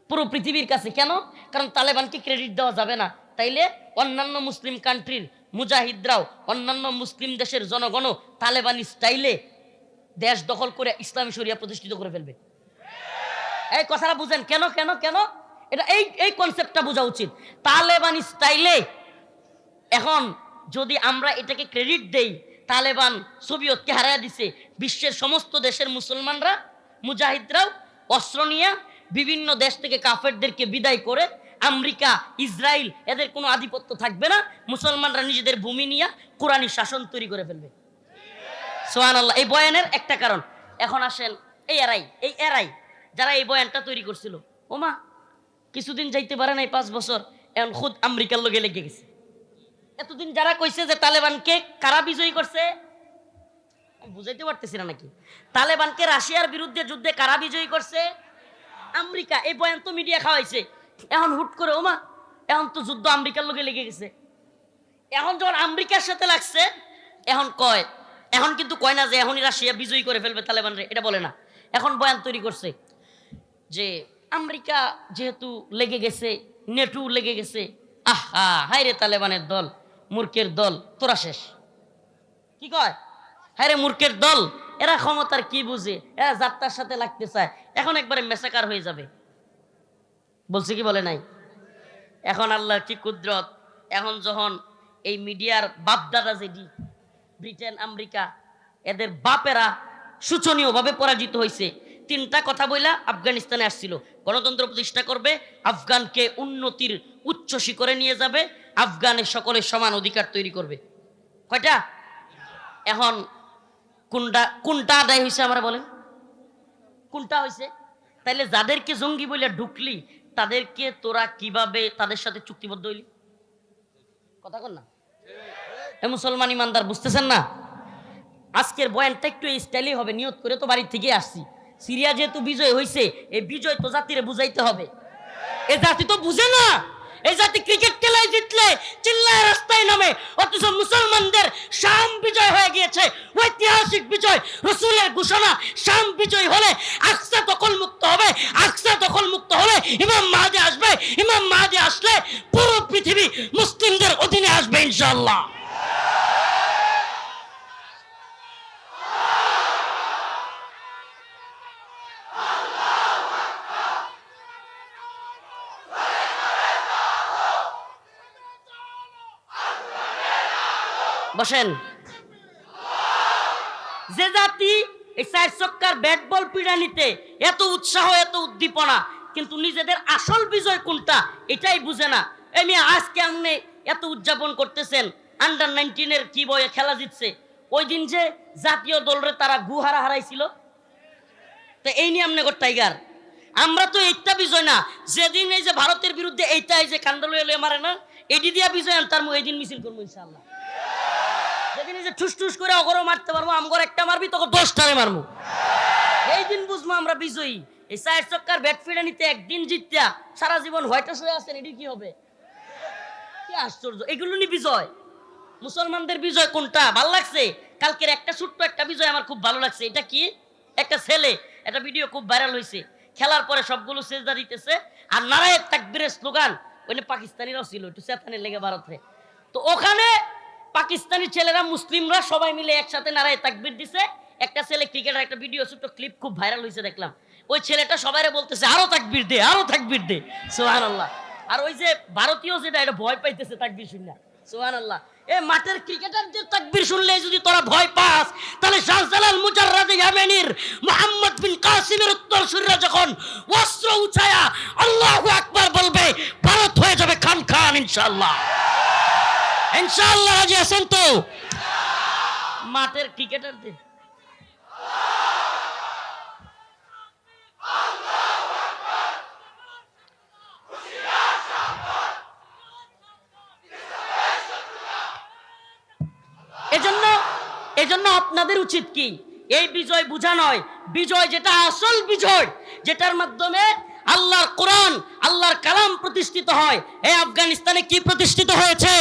পুরো পৃথিবীর কাছে। কেন? কারণ তালেবানকে ক্রেডিট দেওয়া যাবে না, তাইলে অন্যান্য মুসলিম কান্ট্রির মুজাহিদরাও, অন্যান্য মুসলিম দেশের জনগণও তালেবানি স্টাইলে দেশ দখল করে ইসলামী শরিয়া প্রতিষ্ঠিত করে ফেলবে। এই কথাটা বুঝেন? কেন কেন কেন এটা এই কনসেপ্টটা বোঝা উচিত। তালেবানি স্টাইলে এখন যদি আমরা এটাকে ক্রেডিট দেই, তালেবান সোভিয়েতকে হারাইয়া দিছে, বিশ্বের সমস্ত দেশের মুসলমানরা, মুজাহিদরাও অস্ত্র নিয়ে বিভিন্ন দেশ থেকে কাফেরদেরকে বিদায় করে, আমেরিকা, ইসরায়েল এদের কোনো আধিপত্য থাকবে না, মুসলমানরা নিজেদের ভূমি নিয়ে কোরআনী শাসন তৈরি করে ফেলবে। সুবহানাল্লাহ। এই বয়ানের একটা কারণ। এখন আসেন এই এরাই যারা এই বয়ানটা তৈরি করছিল, ওমা কিছুদিন যাইতে পারে নাই, 5 বছর, এখন খুদ আমেরিকার লগে লেগে গেছে। এতদিন যারা কইছে যে তালেবানকে কারা বিজয়ী করছে, বুঝাইতে পারতেছি না নাকি? তালেবানকে রাশিয়ার বিরুদ্ধে যুদ্ধে কারা বিজয়ী করছে? আমেরিকা। এই বয়ান তো মিডিয়া খাওয়াইছে। এখন হুট করে ওমা এখন তো যুদ্ধ আমেরিকার লগে লেগে গেছে। এখন যখন আমেরিকার সাথে লাগছে, এখন কিন্তু কয় না যে এখনই রাশিয়া বিজয়ী করে ফেলবে তালেবানরে, এটা বলে না। এখন বয়ান তৈরি করছে যে আমেরিকা যেহেতু লেগে গেছে, নেটো লেগে গেছে, আহা হায় রে তালেবানের দল, মূর্খের দল, তোরা শেষ। কি কয়? হায় রে মূর্খের দল, এরা ক্ষমতার কি বুঝে, এরা যাত্রার সাথে লাগতে চায়, এখন একবারে মেসাকার হয়ে যাবে। বলছে কি বলে নাই? এখন আল্লাহর কি কুদরত, এখন যখন এই মিডিয়ার বাপদাদা যেটি ব্রিটেন আমেরিকা এদের বাপেরা শোচনীয়ভাবে পরাজিত হয়েছে, তিনটা কথা বইলা আফগানিস্তানে আসছিল, গণতন্ত্র প্রতিষ্ঠা করবে, আফগানকে উন্নতির উচ্চ শিখরে নিয়ে যাবে, আফগানের সকলের সমান অধিকার তৈরি করবে। কয়টা? এখন কোনটা কোনটা আদায় হয়েছে আমরা বলেন? কোনটা হয়েছে? তাইলে যাদেরকে জঙ্গি বলে ঢুকলি তাদেরকে তোরা কিভাবে তাদের সাথে চুক্তিবদ্ধ হইলি? কথা কন না এ মুসলমান ইমানদার, বুঝতেছেন না? আজকের বয়ানটা একটু এই স্টাইলই হবে, নিয়ত করে তো বাড়ির থেকে আসছি। সিরিয়া যেহেতু বিজয় হয়েছে, এই বিজয় তো জাতিরে বুঝাইতে হবে। এ জাতি তো বুঝে না, এই জাতি ক্রিকেট খেলায় জিতলে চিল্লায় রাস্তায় নামে, অথচ মুসলমানদের শাম বিজয় হয়ে গিয়েছে, ঐতিহাসিক বিজয়, রাসূলের ঘোষণা। শাম বিজয় হলে আকসা দখল মুক্ত হবে, আকসা দখল মুক্ত হলে ইমাম মাহদী আসবে, ইমাম মাহদী আসলে পুরো পৃথিবী মুসলিমদের অধীনে আসবে ইনশাআল্লাহ। বসেন। যে জাতি এই 4 চক্কার ব্যাট বল পিড়ানিতে এত উৎসাহ, এত উদ্দীপনা, কিন্তু নিজেদের আসল বিজয় কোনটা এটাই বুঝে না। এমনি আজকে আপনি এত উদযাপন করতেছেন, আন্ডার 19-এর কি বয়ে খেলা জিতছে, ওই দিন যে জাতীয় দলরে তারা গুহারা হারাইছিল, তো এই নিয়ে আপনি টাইগার। আমরা তো এইটা বিজয় না, যেদিন এই যে ভারতের বিরুদ্ধে এইটা এই যে কান্দালু এলো মারে না, এটি দিয়া বিজয় আনতার এই দিন মিছিল করবো ইনশাআল্লাহ। যেদিন এই যে ঠুস ঠুস করে অগরও মারতে পারবো, আমগর একটা মারবি তোকে 10টারে মারবো, এই দিন বুঝবো আমরা বিজয়ী। এই 4 চক্কার ব্যাট ফিরে নিতে একদিন জিততা সারা জীবন হোয়াইটস হয়ে আছেন, এটি কি হবে? কি আশ্চর্য! এগুলো নি বিজয়। মুসলমানদের বিজয় কোনটা ভালো লাগছে? কালকের একটা ছোট্ট একটা বিজয় আমার খুব ভালো লাগছে। এটা কি? একটা ছেলে, একটা ভিডিও খুব ভাইরাল হয়েছে, খেলার পরে সবগুলো সেজদা দিতেছে আর নারায়ে তাকবীরের স্লোগান। ওখানে পাকিস্তানিরাও ছিল, একটু চেতানের লেগে ভারতে। তো ওখানে পাকিস্তানি ছেলেরা মুসলিমরা সবাই মিলে একসাথে নারায়ে তাকবীর দিছে। একটা ছেলে ক্রিকেটার, একটা ভিডিও ছোট্ট ক্লিপ খুব ভাইরাল হয়েছে দেখলাম, ওই ছেলেটা সবাইরে বলতেছে আরো তাকবীর দে, আরো তাকবীর দে, সুবহানাল্লাহ। আর ওই যে ভারতীয় যেটা, এটা ভয় পাইতেছে তাকবীর শুনে, সুবহানাল্লাহ। এ মাঠের ক্রিকেটারদের তাকবীর শুনলে যদি তোরা ভয় পাস, তাহলে শাহজালাল মুজাররাদে ইয়ামানির মুহাম্মদ বিন কাসিমের উত্তরসূরিরা যখন অস্ত্র উঠায়া আল্লাহু আকবার বলবে, ভারত হয়ে যাবে খান খান ইনশাআল্লাহ। ইনশাআল্লাহ রাজি আছেন তো? মাঠের ক্রিকেটারদের এজন্য আপনাদের উচিত কি? এই বিজয় বুঝা নয়, বিজয় যেটা আসল বিজয়, যেটার মাধ্যমে আল্লাহর কোরআন, আল্লাহর কালাম প্রতিষ্ঠিত হয়। এই আফগানিস্তানে কি প্রতিষ্ঠিত হয়েছে?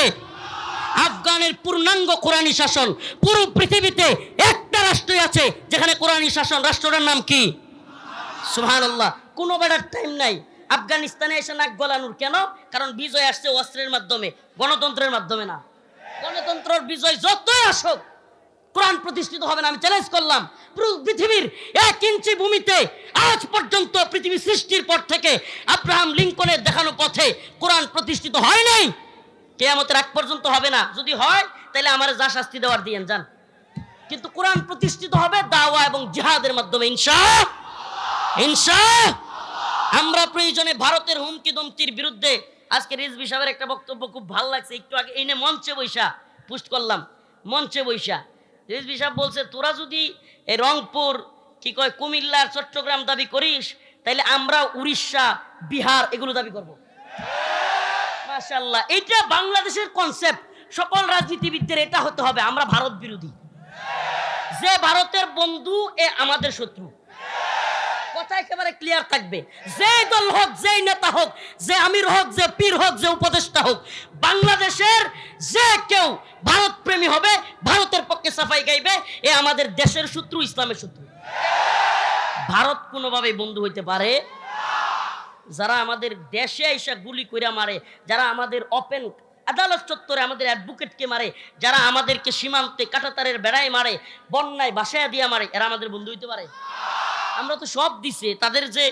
আফগানের পূর্ণাঙ্গ কোরআনী শাসন। পুরো পৃথিবীতে একটা রাষ্ট্রই আছে যেখানে কোরআনী শাসন, রাষ্ট্রটার নাম কি? সুবহানাল্লাহ। কোনো বেড়ার টাইম নাই আফগানিস্তানে এসে নাক গলানোর। কেন? কারণ বিজয় আসছে অস্ত্রের মাধ্যমে, গণতন্ত্রের মাধ্যমে না। গণতন্ত্রের বিজয় যতই আসুক, কোরআন প্রতিষ্ঠিত হবে না। আমি চ্যালেঞ্জ করলাম, পুরো পৃথিবীর 1 ইঞ্চি ভূমিতে আজ পর্যন্ত পৃথিবী সৃষ্টির পর থেকে আব্রাহাম লিঙ্কনের দেখানো পথে কোরআন প্রতিষ্ঠিত হয় নাই, কিয়ামতের আগ পর্যন্ত হবে না। যদি হয় তাহলে আমার যা শাস্তি দেওয়ার দিয়েন যান, কিন্তু কোরআন প্রতিষ্ঠিত হবে দাওয়া এবং জিহাদের মাধ্যমে ইনশাআল্লাহ। আমরা প্রয়োজনে ভারতের হুমকি দমকির বিরুদ্ধে, আজকে রিজভী সাহেবের একটা বক্তব্য খুব ভালো লাগছে, একটু আগে এনে মঞ্চে বৈশা পোস্ট করলাম, মঞ্চে বৈশা রিজভী সাহেব বলছে, তোরা যদি এই রংপুর কি কয় কুমিল্লার চট্টগ্রাম দাবি করিস, তাইলে আমরা উড়িষ্যা বিহার এগুলো দাবি করব। মাশাআল্লাহ, এটা বাংলাদেশের কনসেপ্ট। সকল রাজনীতিবিদদের এটা হতে হবে, আমরা ভারত বিরোধী। যে ভারতের বন্ধু এ আমাদের শত্রু, কথা একেবারে ক্লিয়ার থাকবে। যে দল হোক, যে নেতা হোক, যে আমির হোক, যে পীর হোক, যে উপদেষ্টা হোক, বাংলাদেশের যে কেউ ভারত প্রেমী হবে, ভারতের পক্ষে সাফাই গাইবে, এ আমাদের দেশের শত্রু, ইসলামের শত্রু। ভারত কোনোভাবেই বন্ধু হইতে পারে। যারা আমাদের দেশে এসে গুলি কইরা মারে, যারা আমাদের ওপেন আদালত চত্বরে আমাদের অ্যাডভোকেটকে মারে, যারা আমাদেরকে সীমান্তে কাঁটাতারের বেড়ায় মারে, বন্যায় বাসায় দিয়া মারে, এরা আমাদের বন্ধু হইতে পারে? আমরা তো সব দিছে, তাদের যে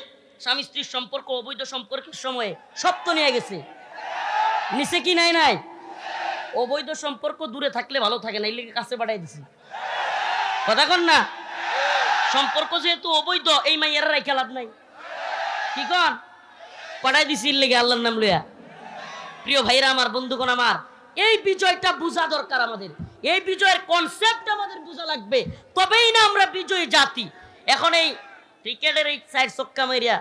স্বামী স্ত্রীর সম্পর্ক অবৈধ সম্পর্কের সময়ে সব তো নিয়ে গেছে, নিচে কি নাই নাই? অবৈধ সম্পর্ক দূরে থাকলে ভালো থাকে না, এই লেগে কাছে পাঠাই দিছি। কথা কন না? সম্পর্ক যেহেতু অবৈধ, এই মাইয়ারা রাইখা লাভ নাই। কি কন? পাঠাই দিছি লেগে আল্লাহর নাম লইয়া। প্রিয় ভাইরা আমার, বন্ধুগণ আমার, এই বিজয়টা বোঝা দরকার আমাদের। এই বিজয়ের কনসেপ্ট আমাদের বোঝা লাগবে, তবেই না আমরা বিজয়ী জাতি। এখন এই ক্রিকেটের এই সাইড ছক্কা মাইরা,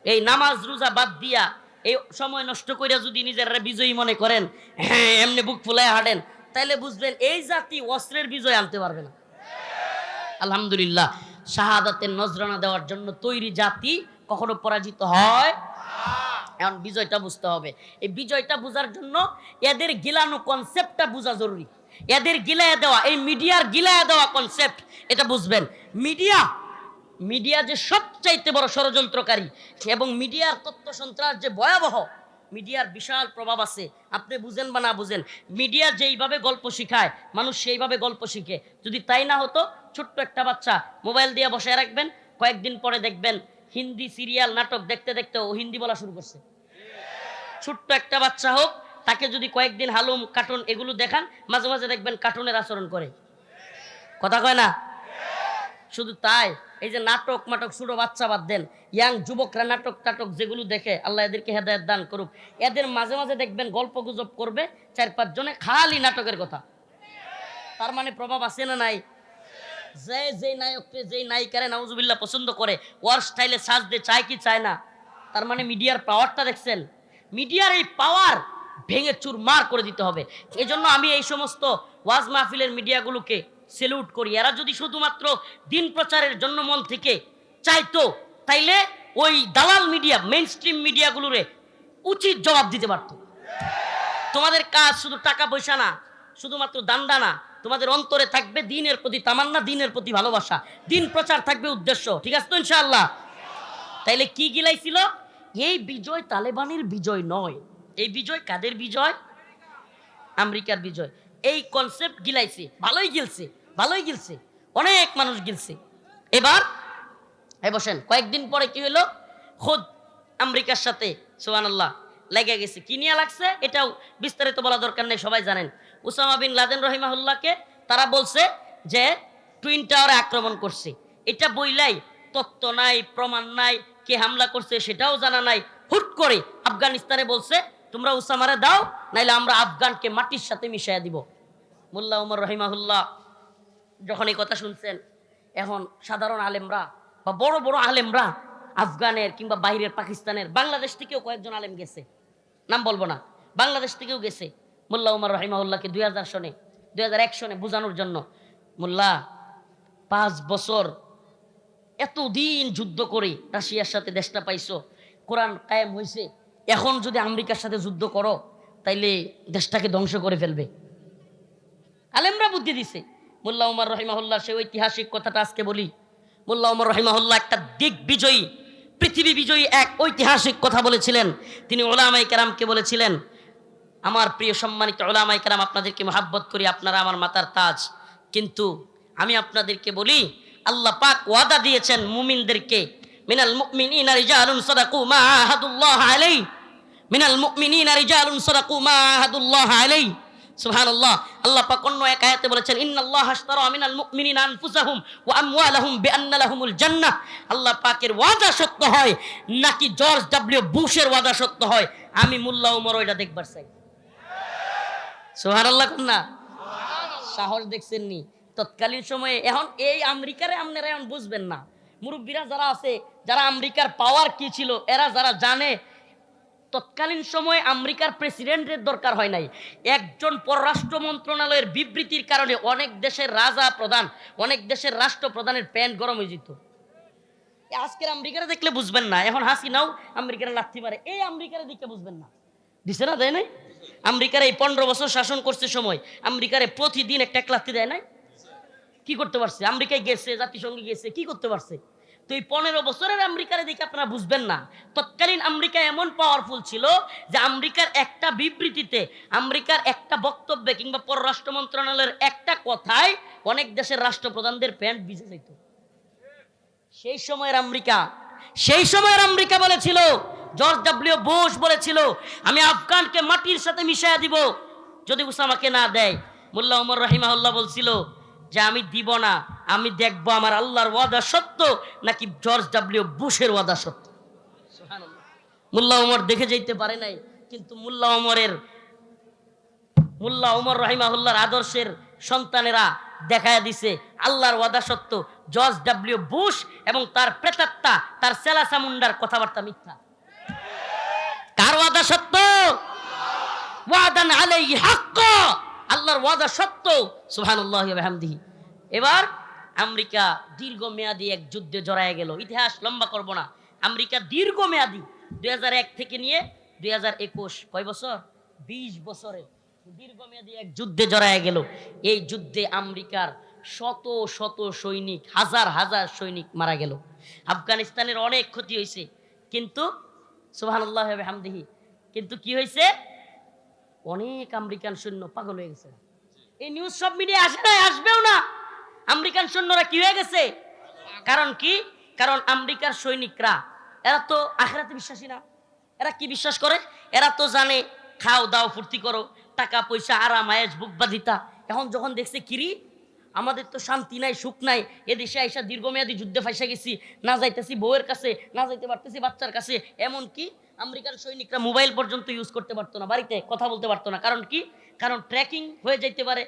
এই নামাজ রোজা বাদ দিয়া, এই সময় নষ্ট কইরা যদি নিজেরা বিজয়ী মনে করেন, হ্যাঁ এমনি বুক ফুলায় হাঁটেন, তাইলে বুঝবেন এই জাতি অস্ত্রের বিজয় আনতে পারবে না। আলহামদুলিল্লাহ, শাহাদাতের নজরানা দেওয়ার জন্য তৈরি জাতি কখনো পরাজিত হয়। এখন বিজয়টা বুঝতে হবে। এই বিজয়টা বোঝার জন্য এদের গিলানো কনসেপ্টটা বোঝা জরুরি। এদের গিলায়া দেওয়া, এই মিডিয়ার গিলায়া দেওয়া কনসেপ্ট, এটা বুঝবেন। মিডিয়া যে সবচাইতে বড় ষড়যন্ত্রকারী, এবং মিডিয়ার তথ্য সন্ত্রাস যে ভয়াবহ, মিডিয়ার বিশাল প্রভাব আছে। আপনি বুঝেন বা না বুঝেন, মিডিয়া যেইভাবে গল্প শিখায় মানুষ সেইভাবে গল্প শিখে। যদি তাই না হতো, ছোট্ট একটা বাচ্চা মোবাইল দিয়ে বসায় রাখবেন, কয়েকদিন পরে দেখবেন হিন্দি সিরিয়াল নাটক দেখতে দেখতে ও হিন্দি বলা শুরু করছে। ছোট্ট একটা বাচ্চা হোক, তাকে যদি কয়েকদিন হালুম কার্টুন এগুলো দেখান, মাঝে মাঝে দেখবেন কার্টুনের আচরণ করে। কথা কয় না? শুধু তাই, এই যে নাটক ছোট বাচ্চা বাদ দেন, ইয়াং যুবকরা নাটক টাটক যেগুলো দেখে, আল্লাহ এদেরকে হেদায়েত দান করুক, এদের মাঝে মাঝে দেখবেন গল্প গুজব করবে 4-5 জনে, খালি নাটকের কথা। তার মানে প্রভাব আছে না নাই? যেই নায়ককে যেই নায়িকারে নাউজুবিল্লাহ পছন্দ করে, ওয়ার স্টাইলে সাজতে চায় কি চায় না? তার মানে মিডিয়ার পাওয়ারটা দেখছেন? মিডিয়ার এই পাওয়ার ভেঙে চুরমার করে দিতে হবে। এই জন্য আমি এই সমস্ত ওয়াজ মাহফিলের মিডিয়াগুলোকে সেলুট করি। এরা যদি শুধুমাত্র দিন প্রচারের জন্য মন থেকে চাইতো, তাইলে ওই দালাল মিডিয়া, মেইন স্ট্রিম মিডিয়াগুলোরে উচিত জবাব দিতে পারত। তোমাদের কাজ শুধু টাকা পয়সা না, শুধুমাত্র দান্দা না, তোমাদের অন্তরে থাকবে দিনের প্রতি তামান্না, দিনের প্রতি ভালোবাসা, দিন প্রচার থাকবে উদ্দেশ্য। ঠিক আছে তো ইনশাআল্লাহ? তাইলে কি গিলাইছিল? এই বিজয় তালেবানের বিজয় নয়। এই বিজয় কাদের বিজয়? আমেরিকার বিজয়। এই কনসেপ্ট গিলাইছে, ভালোই গিলছে, অনেক মানুষ গিলছে। এবার বসেন, কয়েকদিন পরে কি হলো? খোদ আমেরিকার সাথে সুবহানাল্লাহ লেগে গেছে। কি নিয়ে লাগছে এটাও বিস্তারিত বলা দরকার নেই, সবাই জানেন। উসামা বিন লাদেন রহিমাহুল্লাহকে তারা বলছে যে টুইন টাওয়ারে আক্রমণ করছে। এটা বইলাই তত্ত্ব নাই, প্রমাণ নাই, কে হামলা করছে সেটাও জানা নাই। হুট করে আফগানিস্তানে বলছে তোমরা উসামারে দাও, নাইলে আমরা আফগানকে মাটির সাথে মিশাইয়া দিব। মোল্লা ওমর রহিমাহুল্লাহ যখন এই কথা শুনছেন, এখন সাধারণ আলেমরা বা বড় বড় আলেমরা, আফগানের কিংবা বাইরের পাকিস্তানের, বাংলাদেশ থেকেও কয়েকজন আলেম গেছে, নাম বলবো না, বাংলাদেশ থেকেও গেছে মোল্লা ওমর রহিমাহুল্লাহকে 2001 সনে বোঝানোর জন্য। মোল্লা 5 বছর এতদিন যুদ্ধ করে রাশিয়ার সাথে দেশটা পাইছো, কোরআন কায়েম হয়েছে, এখন যদি আমেরিকার সাথে যুদ্ধ করো তাইলে দেশটাকে ধ্বংস করে ফেলবে। আলেমরা বুদ্ধি দিছে। মোল্লা ওমর রহিমাহুল্লাহ সেই ঐতিহাসিক কথাটা আজকে বলি। মোল্লা ওমর রহিমাহুল্লাহ একটা দিগ্বিজয়ী, পৃথিবী বিজয়ী এক ঐতিহাসিক কথা বলেছিলেন। তিনি উলামায়ে কেরামকে বলেছিলেন, আমার প্রিয় সম্মানিত উলামায়ে কেরাম, আপনাদেরকে মহব্বত করি, আপনারা আমার মাথার তাজ, কিন্তু আমি আপনাদেরকে বলি, আল্লাহ পাক ওয়াদা দিয়েছেন মুমিনদেরকে, মিনাল মুমিনিনা রিজালুন সাদাকু মা আহাদুল্লাহ আলাইহি, মিনাল মুমিনিনা রিজালুন সাদাকু মা আহাদুল্লাহ আলাইহি। সুবহানাল্লাহ। আল্লাহ পাক অন্য এক আয়াতে বলেছেন, ইন্নাল্লাহা আশতারা মিনাল মুমিনিনা আনফুসাহুম ওয়া আমওয়ালাহুম বিআন্না লাহুমুল জান্নাহ। আল্লাহ পাকের ওয়াদা সত্য হয় নাকি জর্জ ডব্লিউ বুশের ওয়াদা সত্য হয়? আমি মোল্লা ওমর ওইটা দেখবার চাই। সুবহানাল্লাহ কন্যা সাহস দেখছেন নি? তৎকালীন সময়ে, এখন এই আমেরিকারে আপনারা এখন বুঝবেন না, মুরব্বীরা যারা আছে, যারা আমেরিকার পাওয়ার কি ছিল, এরা যারা জানে, তৎকালীন সময়ে আমেরিকার প্রেসিডেন্টের দরকার হয় নাই। একজন পররাষ্ট্র মন্ত্রণালয়ের বিবৃতির কারণে অনেক দেশের রাজা প্রধান, অনেক দেশের রাষ্ট্রপ্রধানের প্যান্ট গরম হয়ে যেত। আজকের আমেরিকারে দেখলে বুঝবেন না, এখন হাসিনাও আমেরিকারে লাথি মারে, এই আমেরিকারে দেখে বুঝবেন না। দিছে না, দেয় নাই? আমেরিকার এই 15 বছর শাসন করছে সময়, আমেরিকারে প্রতিদিন একটা লাথি দেয় নাই? কি করতে পারছে? আমেরিকায় গেছে, জাতিসংঘে গেছে, কি করতে পারছে? তো এই 15 বছরের আমেরিকারে দেখে আপনারা বুঝবেন না, তৎকালীন আমেরিকা এমন পাওয়ারফুল ছিল যে আমেরিকার একটা বিবৃতিতে, আমেরিকার একটা বক্তব্যে কিংবা পররাষ্ট্র মন্ত্রণালয়ের একটা কথায় অনেক দেশের রাষ্ট্রপ্রধানদের প্যান্ট ভিজে যেত। সেই সময়ের আমেরিকা সেই সময়ের আমেরিকা বলেছিল, জর্জ ডব্লিউ বুশ বলেছিল, আমি আফগানকে মাটির সাথে মিশিয়ে দিব যদি উসামাকে না দেয়। মোল্লা ওমর রাহিমাহুল্লাহ বলছিল যে আমি দিব না, আমি দেখবো আমার আল্লাহর ওয়াদা সত্য নাকি জর্জ ডব্লিউ বুশের ওয়াদা সত্য। সুবহানাল্লাহ। মোল্লা ওমর দেখে যেতে পারে নাই, কিন্তু মোল্লা ওমর রাহিমাহুল্লাহর আদর্শের সন্তানেরা দেখায় দিছে আল্লাহর ওয়াদা সত্য, জর্জ ডব্লিউ বুশ এবং তার প্রেতাত্মা, তার সেলা সামুন্ডার কথাবার্তা মিথ্যা। কার ওয়াদা সত্য? ওয়াদান আলাইহি হাক্কা, আল্লাহর ওয়াদা সত্য। সুবহানাল্লাহি ওয়া বিহামদিহি। এবার আমেরিকা দীর্ঘমেয়াদী এক যুদ্ধে জড়ায় গেল। ইতিহাস লম্বা করব না। আমেরিকা দীর্ঘমেয়াদী 2001 থেকে নিয়ে 2021, কয় বছর? 20 বছরের দীর্ঘমেয়াদী এক যুদ্ধে জড়ায় গেল। এই যুদ্ধে আমেরিকার শত শত সৈনিক, হাজার হাজার সৈনিক মারা গেল। আফগানিস্তানের অনেক ক্ষতি হয়েছে, কিন্তু সুবহানাল্লাহি ওয়া বিহামদিহি, কিন্তু কি হয়েছে? অনেক আমেরিকান সৈন্য পাগল হয়ে গেছে। এই নিউজ সব মিডিয়া আসে না, আসবেও না। আমেরিকান সৈন্যরা কি হয়ে গেছে? কারণ কি? কারণ আমেরিকার সৈনিকরা এরা তো আখিরাতে বিশ্বাসী না। এরা কি বিশ্বাস করে? এরা তো জানে খাও দাও ফুর্তি করো, টাকা পয়সা আরাম আয়েশ বুক বাঁধিতা। এখন যখন দেখছে কিরি আমাদের তো শান্তি নাই, সুখ নাই, এদেশে আইসা দীর্ঘমেয়াদী যুদ্ধে ফাইসা গেছি, না যাইতেছি বউয়ের কাছে, না যাইতে পারতেছি বাচ্চার কাছে। এমন কি আমেরিকান সৈনিকরা মোবাইল পর্যন্ত ইউজ করতে পারতো না, বাড়িতে কথা বলতে পারতো না। কারণ কি? কারণ ট্র্যাকিং হয়ে যাইতে পারে।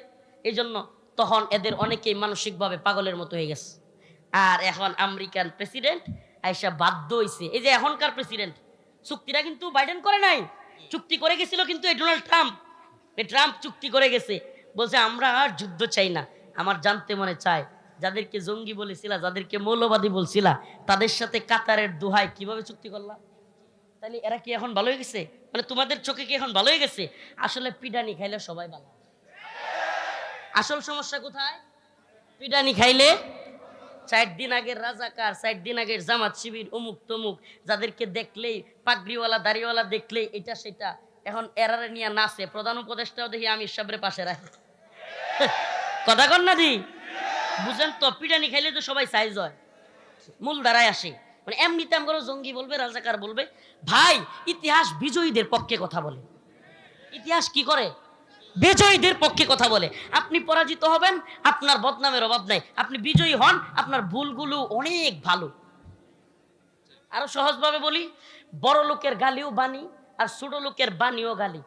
এই জন্য তখন এদের অনেকেই মানসিকভাবে পাগলের মতো হয়ে গেছে। আর এখন আমেরিকান প্রেসিডেন্ট আইসা বাধ্য হইছে, এই যে এখনকার প্রেসিডেন্ট, চুক্তিটা কিন্তু বাইডেন করে নাই, চুক্তি করে গেছিল কিন্তু এই ডোনাল্ড ট্রাম্প। এই ট্রাম্প চুক্তি করে গেছে, বলছে আমরা আর যুদ্ধ চাই না। আমার জানতে মনে চায়, যাদেরকে জঙ্গি বলেছিলা, যাদেরকে মৌলবাদী বলছিলা, তাদের সাথে কাতারের দোহায় কিভাবে চুক্তি করলাম? তাহলে এরা কি এখন ভালো হয়ে গেছে? মানে তোমাদের চোখে কি এখন ভালো হয়ে গেছে? আসলে পিডানি খাইলে সবাই ভালো। আসল সমস্যা কোথায়? পিডানি খাইলে 4 দিন আগের রাজাকার, 4 দিন আগের জামাত শিবির, অমুক তমুক, যাদেরকে দেখলেই পাগড়িওয়ালা দাড়িওয়ালা দেখলেই এটা সেটা, এখন এরারে নিয়ে নাচে। প্রধান উপদেষ্টাও দেখি আমির সাহেবের পাশে রাখে। কথা কন না দি? বুঝেন তো, পিডানি খাইলে তো সবাই সাইজ হয়, মূল ধারায় আসে। মানে এমনিতে আমগুলো জঙ্গি বলবে, রাজাকার বলবে। ভাই, ইতিহাস বিজয়ীদের পক্ষে কথা বলে। ইতিহাস কি করে? বিজয়ীদের পক্ষে কথা বলে। আপনি পরাজিত হবেন, আপনার বদনামের অভাব নাই। আপনি বিজয়ী হন, আপনার ভুলগুলো অনেক ভালো। আরো সহজভাবে বলি, বড় লোকের গালিও বাণী, আর ছোট লোকের বাণীও গালি।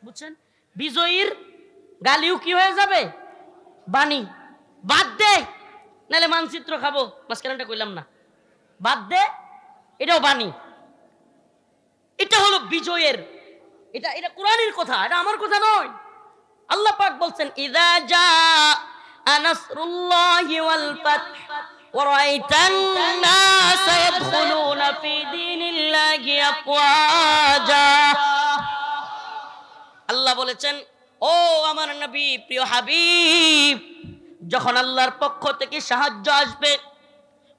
বুঝছেন? বিজয়ীর গালিও কি হয়ে যাবে? বাণী। বাদ দে, নাহলে মানচিত্র খাবো, মাঝখানটা কইলাম না, বাদ দে, এটাও বাণী। এটা হলো বিজয়ের, এটা এটা কোরআনের কথা, এটা আমার কথা নয়। আল্লাহ পাক বলছেন, ইযা জাআ নাসরুল্লাহি ওয়াল ফাth ওয়া রাআইতান নাস ইয়াদখুলুনা ফি দীনিল্লাহি আফওয়াজা। আল্লাহ বলেছেন, ও আমার নবী, প্রিয় হাবিব, যখন আল্লাহর পক্ষ থেকে সাহায্য আসবে,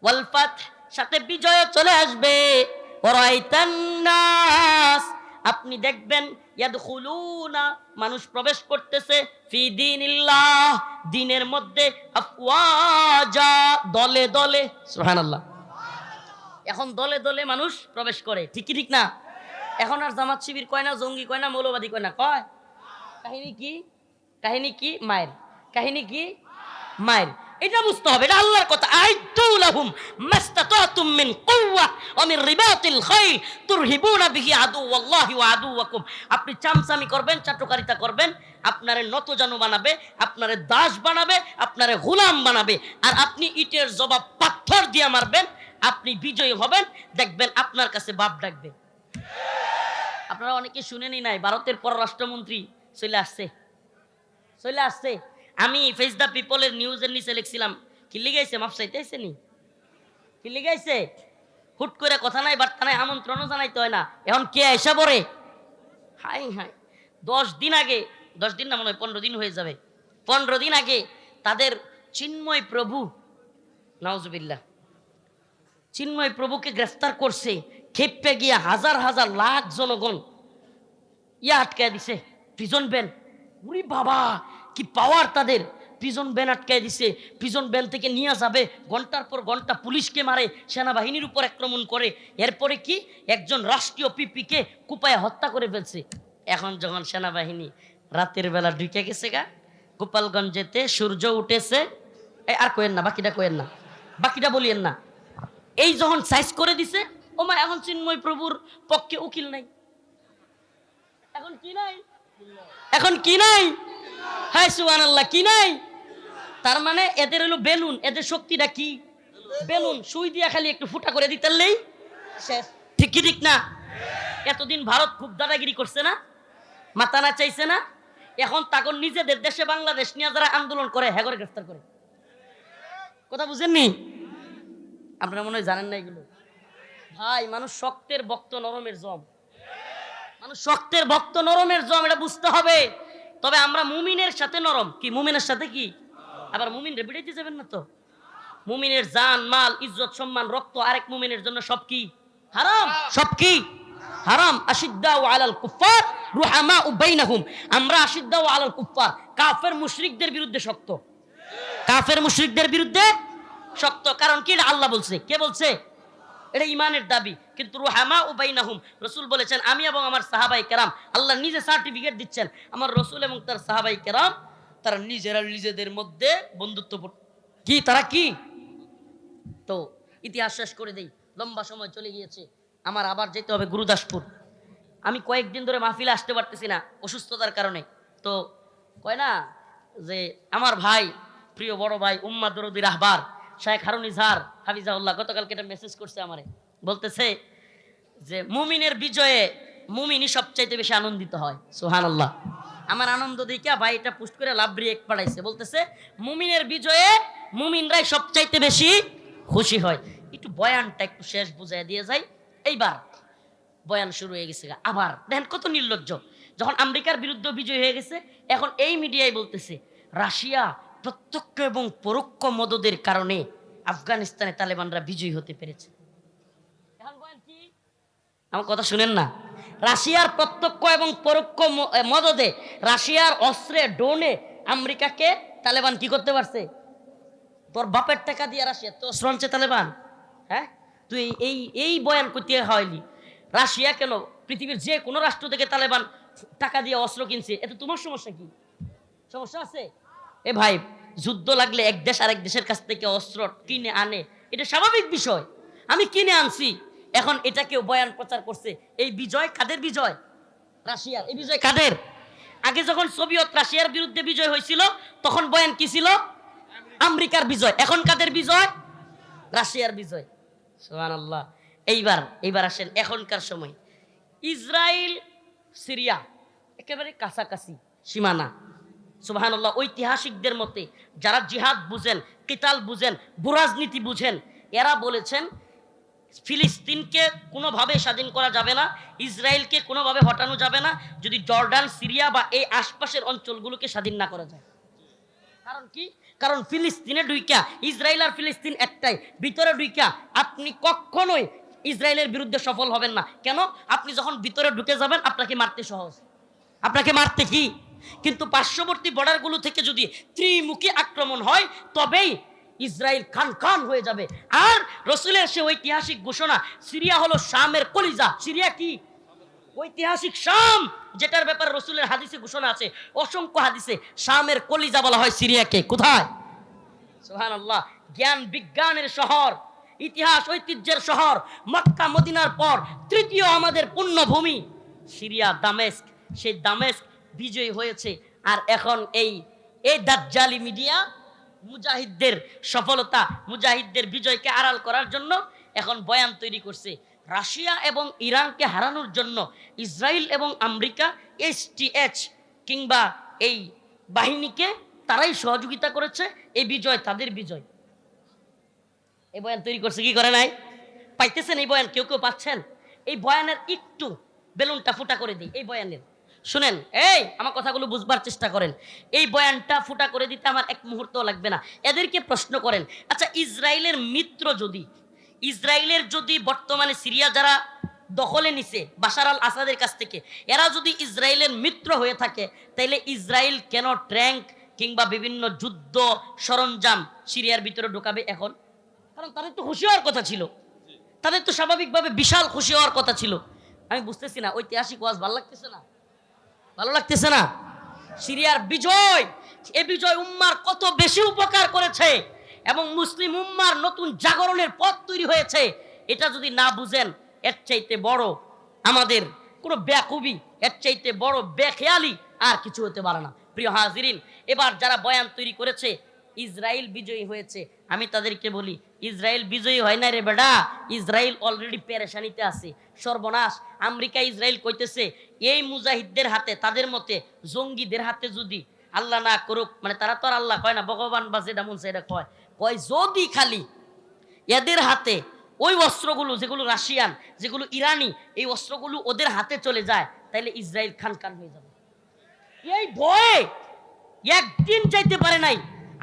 ওয়াল ফাth, সাথে বিজয় চলে আসবে, ওয়া রাআইতান নাস, আপনি দেখবেন, ইয়াদখুলুনা, মানুষ প্রবেশ করতেছে, ফি দীনিল্লাহ, দ্বীনের মধ্যে, আফওয়াজা, দলে দলে। সুবহানাল্লাহ। এখন দলে দলে মানুষ প্রবেশ করে, ঠিক কি ঠিক না? এখন আর জামাত শিবির কয় না, জঙ্গি কয় না, মৌলবাদী কয় না, কয় কাহিনী কি? কাহিনী কি? মায়ের কাহিনী কি? মায়ের। এটা বুঝতে হবে, এটা আল্লাহর কথা। আইতু লাহুম মাস্তাতাতুম মিন কুওয়া ওয়া মিন রিবাতিল খাইল তুরহিবুনা বিহি আদুওয়াল্লাহি ওয়া আদুওয়াকুম। আপনি চামচামি করবেন, চাটুকারিতা করবেন, আপনারে নতজানু বানাবে, আপনারে দাস বানাবে, আপনারে গোলাম বানাবে, আর আপনি ইটের জবাব পাথর দিয়ে মারবেন, আপনি বিজয়ী হবেন, দেখবেন আপনার কাছে বাপ ডাকবে। আপনারা অনেকে শুনেনি নাই, ভারতের পররাষ্ট্রমন্ত্রী চলে আসছে। আমি ফেস দ্য পিপলের নিউজের নিচে লিখছিলাম, কি লিগাইছে? মাপ চাইতেছে নি? কি লিগাইছে? হুট করে কথা নাই, বার্তা নাই, আমন্ত্রণও জানাইতে হয় না, এখন কে আইসা পড়ে? হাই হাই, 10 দিন আগে, 10 দিন না, মনে হয় 15 দিন হয়ে যাবে, 15 দিন আগে তাদের চিন্ময় প্রভু, নাউজুবিল্লাহ, চিন্ময় প্রভুকে গ্রেফতার করছে। খেপে গিয়া হাজার হাজার লাখ জনগণ আটকায় দিছে, প্রিজন ব্যান। উরি বাবা, কি পাওয়ার তাদের! প্রিজন ভ্যান আটকায় দিছে, প্রিজন ভ্যান থেকে নিয়ে যাবে, ঘন্টার পর ঘন্টা পুলিশকে মারে, সেনাবাহিনীর উপর আক্রমণ করে, এরপরে কি একজন রাষ্ট্রীয় পিপিকে কুপায় হত্যা করে ফেলছে। এখন যখন সেনাবাহিনী রাতের বেলা ঢুকে গেছে গা গোপালগঞ্জেতে, সূর্য উঠেছে, আর কোয়েন না, বাকিটা কোয়েন না, বাকিটা বলিয়েন না, এই যখন সাইজ করে দিছে, ওমা এখন চিন্ময় প্রভুর পক্ষে উকিল নাই, এখন কি নাই, এখন কি নাই, হ্যাঁ সুবহানাল্লাহ, কি নাই। তার মানে এদের হলো বেলুন, এদের শক্তিটা কি বেলুন, সুই দিয়া খালি একটু ফুটা করে দিতেলেই শেষ। ঠিক কি ঠিক না? এতদিন ভারত খুব দাদাগিরি করছে না, মাথা না চাইছে না, এখন তখন নিজেদের দেশে বাংলাদেশ নিয়ে যারা আন্দোলন করে হ্যাগরে গ্রেফতার করে। কথা বুঝেননি? আপনারা মনে হয় জানেন না এগুলো। ভাই, মানুষ শক্তের বক্ত নরমের জম, মানুষ শক্তের ভক্ত নরমের জম, এটা বুঝতে হবে। তবে আমরা মুমিনের সাথে নরম, কি মুমিনের সাথে কি, আবার মুমিন রে বিড়াইতে যাবেন না তো। মুমিনের জান মাল ইজ্জত সম্মান রক্ত আরেক মুমিনের জন্য সব কি হারাম, সব কি হারাম। আশিদ্দাউ আলাল কুফার রুহামাউ বাইনাহুম, আমরা আশিদ্দাউ আলাল কুফার, কাফের মুশরিকদের বিরুদ্ধে শক্ত, কাফের মুশরিকদের বিরুদ্ধে শক্ত। কারণ কি? এটা আল্লাহ বলছে। কে বলছে? এটা ইমানের দাবি। কিন্তু রুহামাউ বাইনাহুম, রাসূল বলেছেন আমি এবং আমার সাহাবায়ে কেরাম, আল্লাহ নিজে সার্টিফিকেট দিচ্ছেন, আমার রাসূল এবং তার সাহাবায়ে কেরাম তারা নিজেরা নিজেদের মধ্যে বন্ধুত্বপূর্ণ। কি তারা কি? তো ইতিহাস শেষ করে দেই, লম্বা সময় চলে গিয়েছে, আমার আবার যেতে হবে গুরুদাসপুর। আমি কয়েকদিন ধরে মাহফিলে আসতে পারতেছি না অসুস্থতার কারণে। তো কয় না যে আমার ভাই, প্রিয় বড় ভাই উম্মাহ দরদি রাহবার শায়েখ হারুন ইজহার হাফিজাহুল্লাহ গতকালকে একটা মেসেজ করছে আমারে, বলতেছে যে মুমিনের বিজয়ে মুমিনই সবচাইতে বেশি আনন্দিত হয়। সুবহানাল্লাহ। আমার আনন্দ দেখিয়া ভাই এটা পোস্ট করে লাভ রিয়েক্ট পাঠাইছে, বলতেছে মুমিনের বিজয়ে মুমিনরাই সবচাইতে বেশি খুশি হয়। একটু বয়ানটা একটু শেষ বুঝাই দিয়ে যাই। এইবার বয়ান শুরু হয়ে গেছে, আবার দেখেন কত নির্লজ্জ। যখন আমেরিকার বিরুদ্ধে বিজয় হয়ে গেছে, এখন এই মিডিয়ায় বলতেছে রাশিয়া প্রত্যক্ষ এবং পরোক্ষ মদদের কারণে আফগানিস্তানে তালেবানরা বিজয়ী হতে পেরেছে। এখন বয়ান কি? আমার কথা শুনেন না। রাশিয়ার প্রত্যক্ষ এবং পরোক্ষ মদদে, রাশিয়ার অস্ত্রে ডোনে আমেরিকাকে তালেবান কি করতে পারছে? তোর বাপের টাকা দিয়ে রাশিয়া তো অস্ত্র আনছে তালেবান। হ্যাঁ, তুই এই এই বয়ান করতে হয়নি। রাশিয়া কেন, পৃথিবীর যে কোনো রাষ্ট্র থেকে তালেবান টাকা দিয়ে অস্ত্র কিনছে, এতে তোমার সমস্যা কি? সমস্যা আছে? এ ভাই, যুদ্ধ লাগলে এক দেশ আরেক দেশের কাছ থেকে অস্ত্র কিনে আনে, এটা স্বাভাবিক বিষয়। আমি কিনে আনছি, এখন এটা কেউ বয়ান প্রচার করছে। এই বিজয় কাদের বিজয়? রাশিয়ার। এই বিজয় কাদের? আগে যখন সোভিয়েত রাশিয়ার বিরুদ্ধে বিজয় হয়েছিল তখন বয়ান কি ছিল? আমেরিকার বিজয়। এখন কাদের বিজয়? রাশিয়ার বিজয়। সুবহানাল্লাহ। এইবার আসেন এখনকার সময়। ইসরায়েল সিরিয়া একেবারে কাছাকাছি সীমানা। সুবহানাল্লাহ। ঐতিহাসিকদের মতে, যারা জিহাদ বুঝেন, কিতাল বুঝেন, ভূরাজনীতি বুঝেন, এরা বলেছেন ফিলিস্তিনকে কোনোভাবে স্বাধীন করা যাবে না, ইসরায়েলকে কোনোভাবে হটানো যাবে না যদি জর্ডান, সিরিয়া বা এই আশপাশের অঞ্চলগুলোকে স্বাধীন না করা যায়। কারণ কি? কারণ ফিলিস্তিনে ঢুইকা, ইসরায়েল আর ফিলিস্তিন একটাই, ভিতরে ঢুইকা আপনি কখনোই ইসরায়েলের বিরুদ্ধে সফল হবেন না। কেন? আপনি যখন ভিতরে ঢুকে যাবেন আপনাকে মারতে সহজ, আপনাকে মারতে কি। কিন্তু পার্শ্ববর্তী বর্ডারগুলো থেকে যদি ত্রিমুখী আক্রমণ হয় তবেই ইসরায়েল খান খান হয়ে যাবে। আর রসুলের সে ঐতিহাসিক ঘোষণা, সিরিয়া হলো শামের কলিজা। সিরিয়া কি? ঐতিহাসিক শাম, যেটার ব্যাপারে রসুলের হাদিসে ঘোষণা আছে, অসংখ্য হাদিসে। শামের কলিজা বলা হয় সিরিয়াকে। কোথায়? সুবহানাল্লাহ। জ্ঞান বিজ্ঞানের শহর, ইতিহাস ঐতিহ্যের শহর, মক্কা মদিনার পর তৃতীয় আমাদের পুণ্যভূমি সিরিয়া, দামেস্ক। সেই দামেস্ক বিজয়ী হয়েছে। আর এখন এই দাজ্জালি মিডিয়া মুজাহিদদের সফলতা, মুজাহিদদের বিজয়কে আড়াল করার জন্য এখন বয়ান তৈরি করছে। রাশিয়া এবং ইরানকে হারানোর জন্য ইসরায়েল এবং আমেরিকা STH কিংবা এই বাহিনীকে তারাই সহযোগিতা করেছে, এই বিজয় তাদের বিজয়। এই বয়ান তৈরি করছে, কি করে নাই? পাইতেছেন এই বয়ান? কেউ কেউ পাচ্ছেন? এই বয়ানের একটু বেলুনটা ফুটা করে দিই। এই বয়ানের শুনেন, এই আমার কথাগুলো বুঝবার চেষ্টা করেন। এই বয়ানটা ফুটা করে দিতে আমার এক মুহূর্তও লাগবে না। এদেরকে প্রশ্ন করেন, আচ্ছা ইসরায়েলের মিত্র যদি, ইসরায়েলের যদি বর্তমানে সিরিয়া যারা দখলে নিছে বাশার আল আসাদের কাছ থেকে, এরা যদি ইসরায়েলের মিত্র হয়ে থাকে, তাইলে ইসরায়েল কেন ট্যাঙ্ক, কিংবা বিভিন্ন যুদ্ধ সরঞ্জাম সিরিয়ার ভিতরে ঢোকাবে এখন? কারণ তাদের তো খুশি হওয়ার কথা ছিল, তাদের তো স্বাভাবিকভাবে বিশাল খুশি হওয়ার কথা ছিল। আমি বুঝতেছি না ঐতিহাসিক ওয়াজ ভালো লাগতেছে না, ভালো লাগতেছে না? সিরিয়ার বিজয়, এ বিজয় উম্মার কত বেশি উপকার করেছে এবং মুসলিম উম্মার নতুন জাগরণের পথ তৈরি হয়েছে। এটা যদি না বুঝেন, এর চাইতে বড় আমাদের কোনো বেকুবি, এর চাইতে বড় বেখেয়ালি আর কিছু হতে পারে না। প্রিয় হাজিরিন, এবার যারা বয়ান তৈরি করেছে ইসরায়েল বিজয়ী হয়েছে, আমি তাদেরকে বলি ইসরায়েল বিজয়ী হয় না রে বেটা, ইসরায়েল অলরেডি পেরেশানিতে আছে, সর্বনাশ। আমেরিকা ইসরায়েল কইতেছে এই মুজাহিদদের হাতে, তাদের মতে জঙ্গিদের হাতে যদি আল্লাহ না করুক, মানে তারা তো আর আল্লাহ কয় না, ভগবান বা যেটা মন সেটা কয়, কয় যদি খালি এদের হাতে ওই অস্ত্রগুলো যেগুলো রাশিয়ান, যেগুলো ইরানি, এই অস্ত্রগুলো ওদের হাতে চলে যায়, তাহলে ইসরায়েল খান খান হয়ে যাবে। এই ভয়ে একদিন চাইতে পারে নাই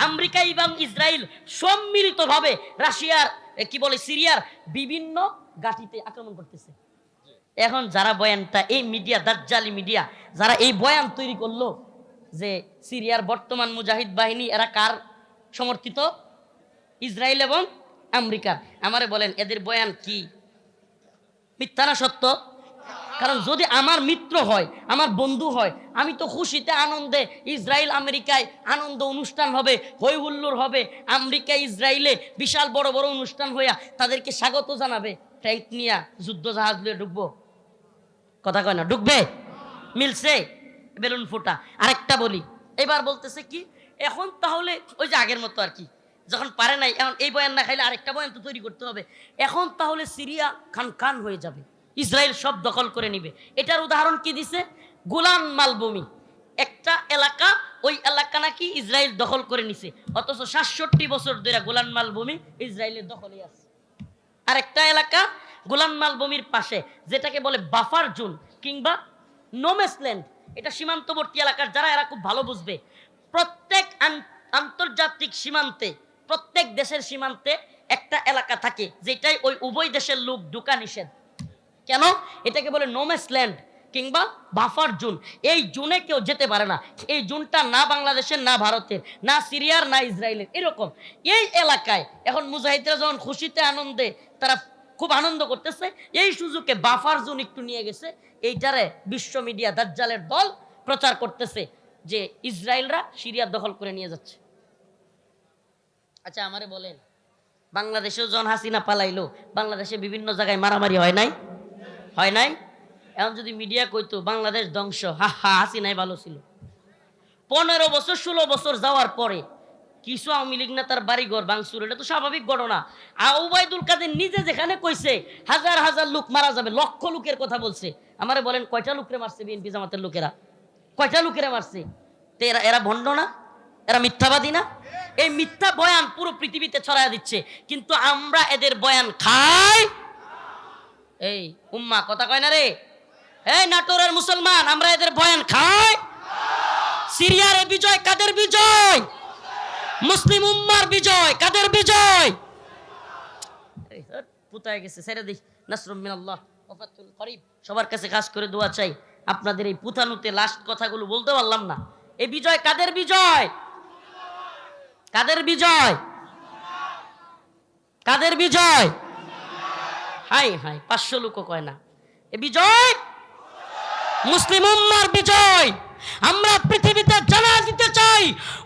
আমেরিকা এবং ইসরায়েল সম্মিলিতভাবে রাশিয়ার কি বলে সিরিয়ার বিভিন্ন ঘাঁটিতে আক্রমণ করতেছে। এখন যারা বয়ানটা, এই মিডিয়া, দাজ্জালি মিডিয়া, যারা এই বয়ান তৈরি করলো যে সিরিয়ার বর্তমান মুজাহিদ বাহিনী এরা কার সমর্থিত? ইসরায়েল এবং আমেরিকার। আমারে বলেন এদের বয়ান কি মিথ্যা না সত্য? কারণ যদি আমার মিত্র হয়, আমার বন্ধু হয়, আমি তো খুশিতে আনন্দে, ইসরায়েল আমেরিকায় আনন্দ অনুষ্ঠান হবে, হই হুল্লোড় হবে, আমেরিকা ইসরায়েলে বিশাল বড় বড় অনুষ্ঠান হইয়া তাদেরকে স্বাগত জানাবে, ট্যাঙ্ক নিয়া যুদ্ধ জাহাজ নিয়ে ঢুকবো, কথা কয় না, ঢুকবে? মিলছে? বেলুন ফোটা। আরেকটা বলি, এবার বলতেছে কি এখন তাহলে ওই যে আগের মতো আর কি, যখন পারে নাই, এখন এই বয়ান না খাইলে আরেকটা বয়ান তো তৈরি করতে হবে, এখন তাহলে সিরিয়া খান খান হয়ে যাবে, ইসরায়েল সব দখল করে নিবে। এটার উদাহরণ কি দিছে? গোলান মালভূমি একটা এলাকা, ওই এলাকা নাকি ইসরায়েল দখল করে নিছে, অথচ ৬৭ বছর ধরে গোলান মালভূমি ইসরায়েলের দখলে আছে। আর একটা এলাকা গোলান মালভূমির পাশে, যেটাকে বলে বাফার জোন কিংবা নোম্যান্সল্যান্ড, এটা সীমান্তবর্তী এলাকার, যারা এরা খুব ভালো বুঝবে। প্রত্যেক আন্তর্জাতিক সীমান্তে, প্রত্যেক দেশের সীমান্তে একটা এলাকা থাকে যেটাই ওই উভয় দেশের লোক ঢোকা নিষেধ। কেন? এটাকে বলে নোম্যান্সল্যান্ড কিংবা বাফার জোন। এই জোনে কেউ যেতে পারে না। এই জোনটা না বাংলাদেশের, না ভারতের, না সিরিয়ার, না ইসরায়েলের, এরকম এই এলাকায় এখন মুজাহিদরা যখন খুশিতে আনন্দে তারা খুব আনন্দ করতেছে, এই সুযোগে বাফার জোন একটু নিয়ে গেছে, এইটারে বিশ্ব মিডিয়া দাজ্জালের দল প্রচার করতেছে যে ইসরায়েলরা সিরিয়া দখল করে নিয়ে যাচ্ছে। আচ্ছা আমারে বলেন, বাংলাদেশেও যখন হাসিনা পালাইলো, বাংলাদেশে বিভিন্ন জায়গায় মারামারি হয় নাই? হয় নাই? এখন যদি মিডিয়া কইতো বাংলাদেশ ধ্বংস, হা হা, হাসিনাই ভালো ছিল। 15 বছর 16 বছর যাওয়ার পরে কিছু আওয়ামী লীগ নেতার বাড়িঘর ভাঙচুর, এটা তো স্বাভাবিক ঘটনা। ওবায়দুল কাদের নিজে যেখানে কইছে হাজার হাজার লোক মারা যাবে, লক্ষ লোকের কথা বলছে, আমারে বলেন কয়টা লোকরে মারছে বিএনপি জামাতের লোকেরা? কয়টা লোকেরা মারছে? তো এরা ভণ্ড না? এরা মিথ্যাবাদী না? এই মিথ্যা বয়ান পুরো পৃথিবীতে ছড়ায় দিচ্ছে, কিন্তু আমরা এদের বয়ান খাই। এই উম্মা কথা কয় না রে, এই নাটোরের মুসলমান, আমরা এদের বয়ান খাই। সিরিয়ার বিজয় কাদের বিজয়? মুসলিম উম্মার বিজয়। কাদের বিজয়? পুতায় গেছে, ছেড়ে দিই। নাসরুম মিনাল্লাহ ওয়া ফাতহুল করিব। সবার কাছে খাস করে দোয়া চাই, আপনাদের এই পুতানুতে লাস্ট কথাগুলো বলতে পারলাম না। এই বিজয় কাদের বিজয়? কাদের বিজয়? কাদের বিজয়? হাই হাই, 500 লোকও কয় না। এ বিজয় মুসলিম উম্মার বিজয়। আমরা পৃথিবীতে জানা দিতে চাই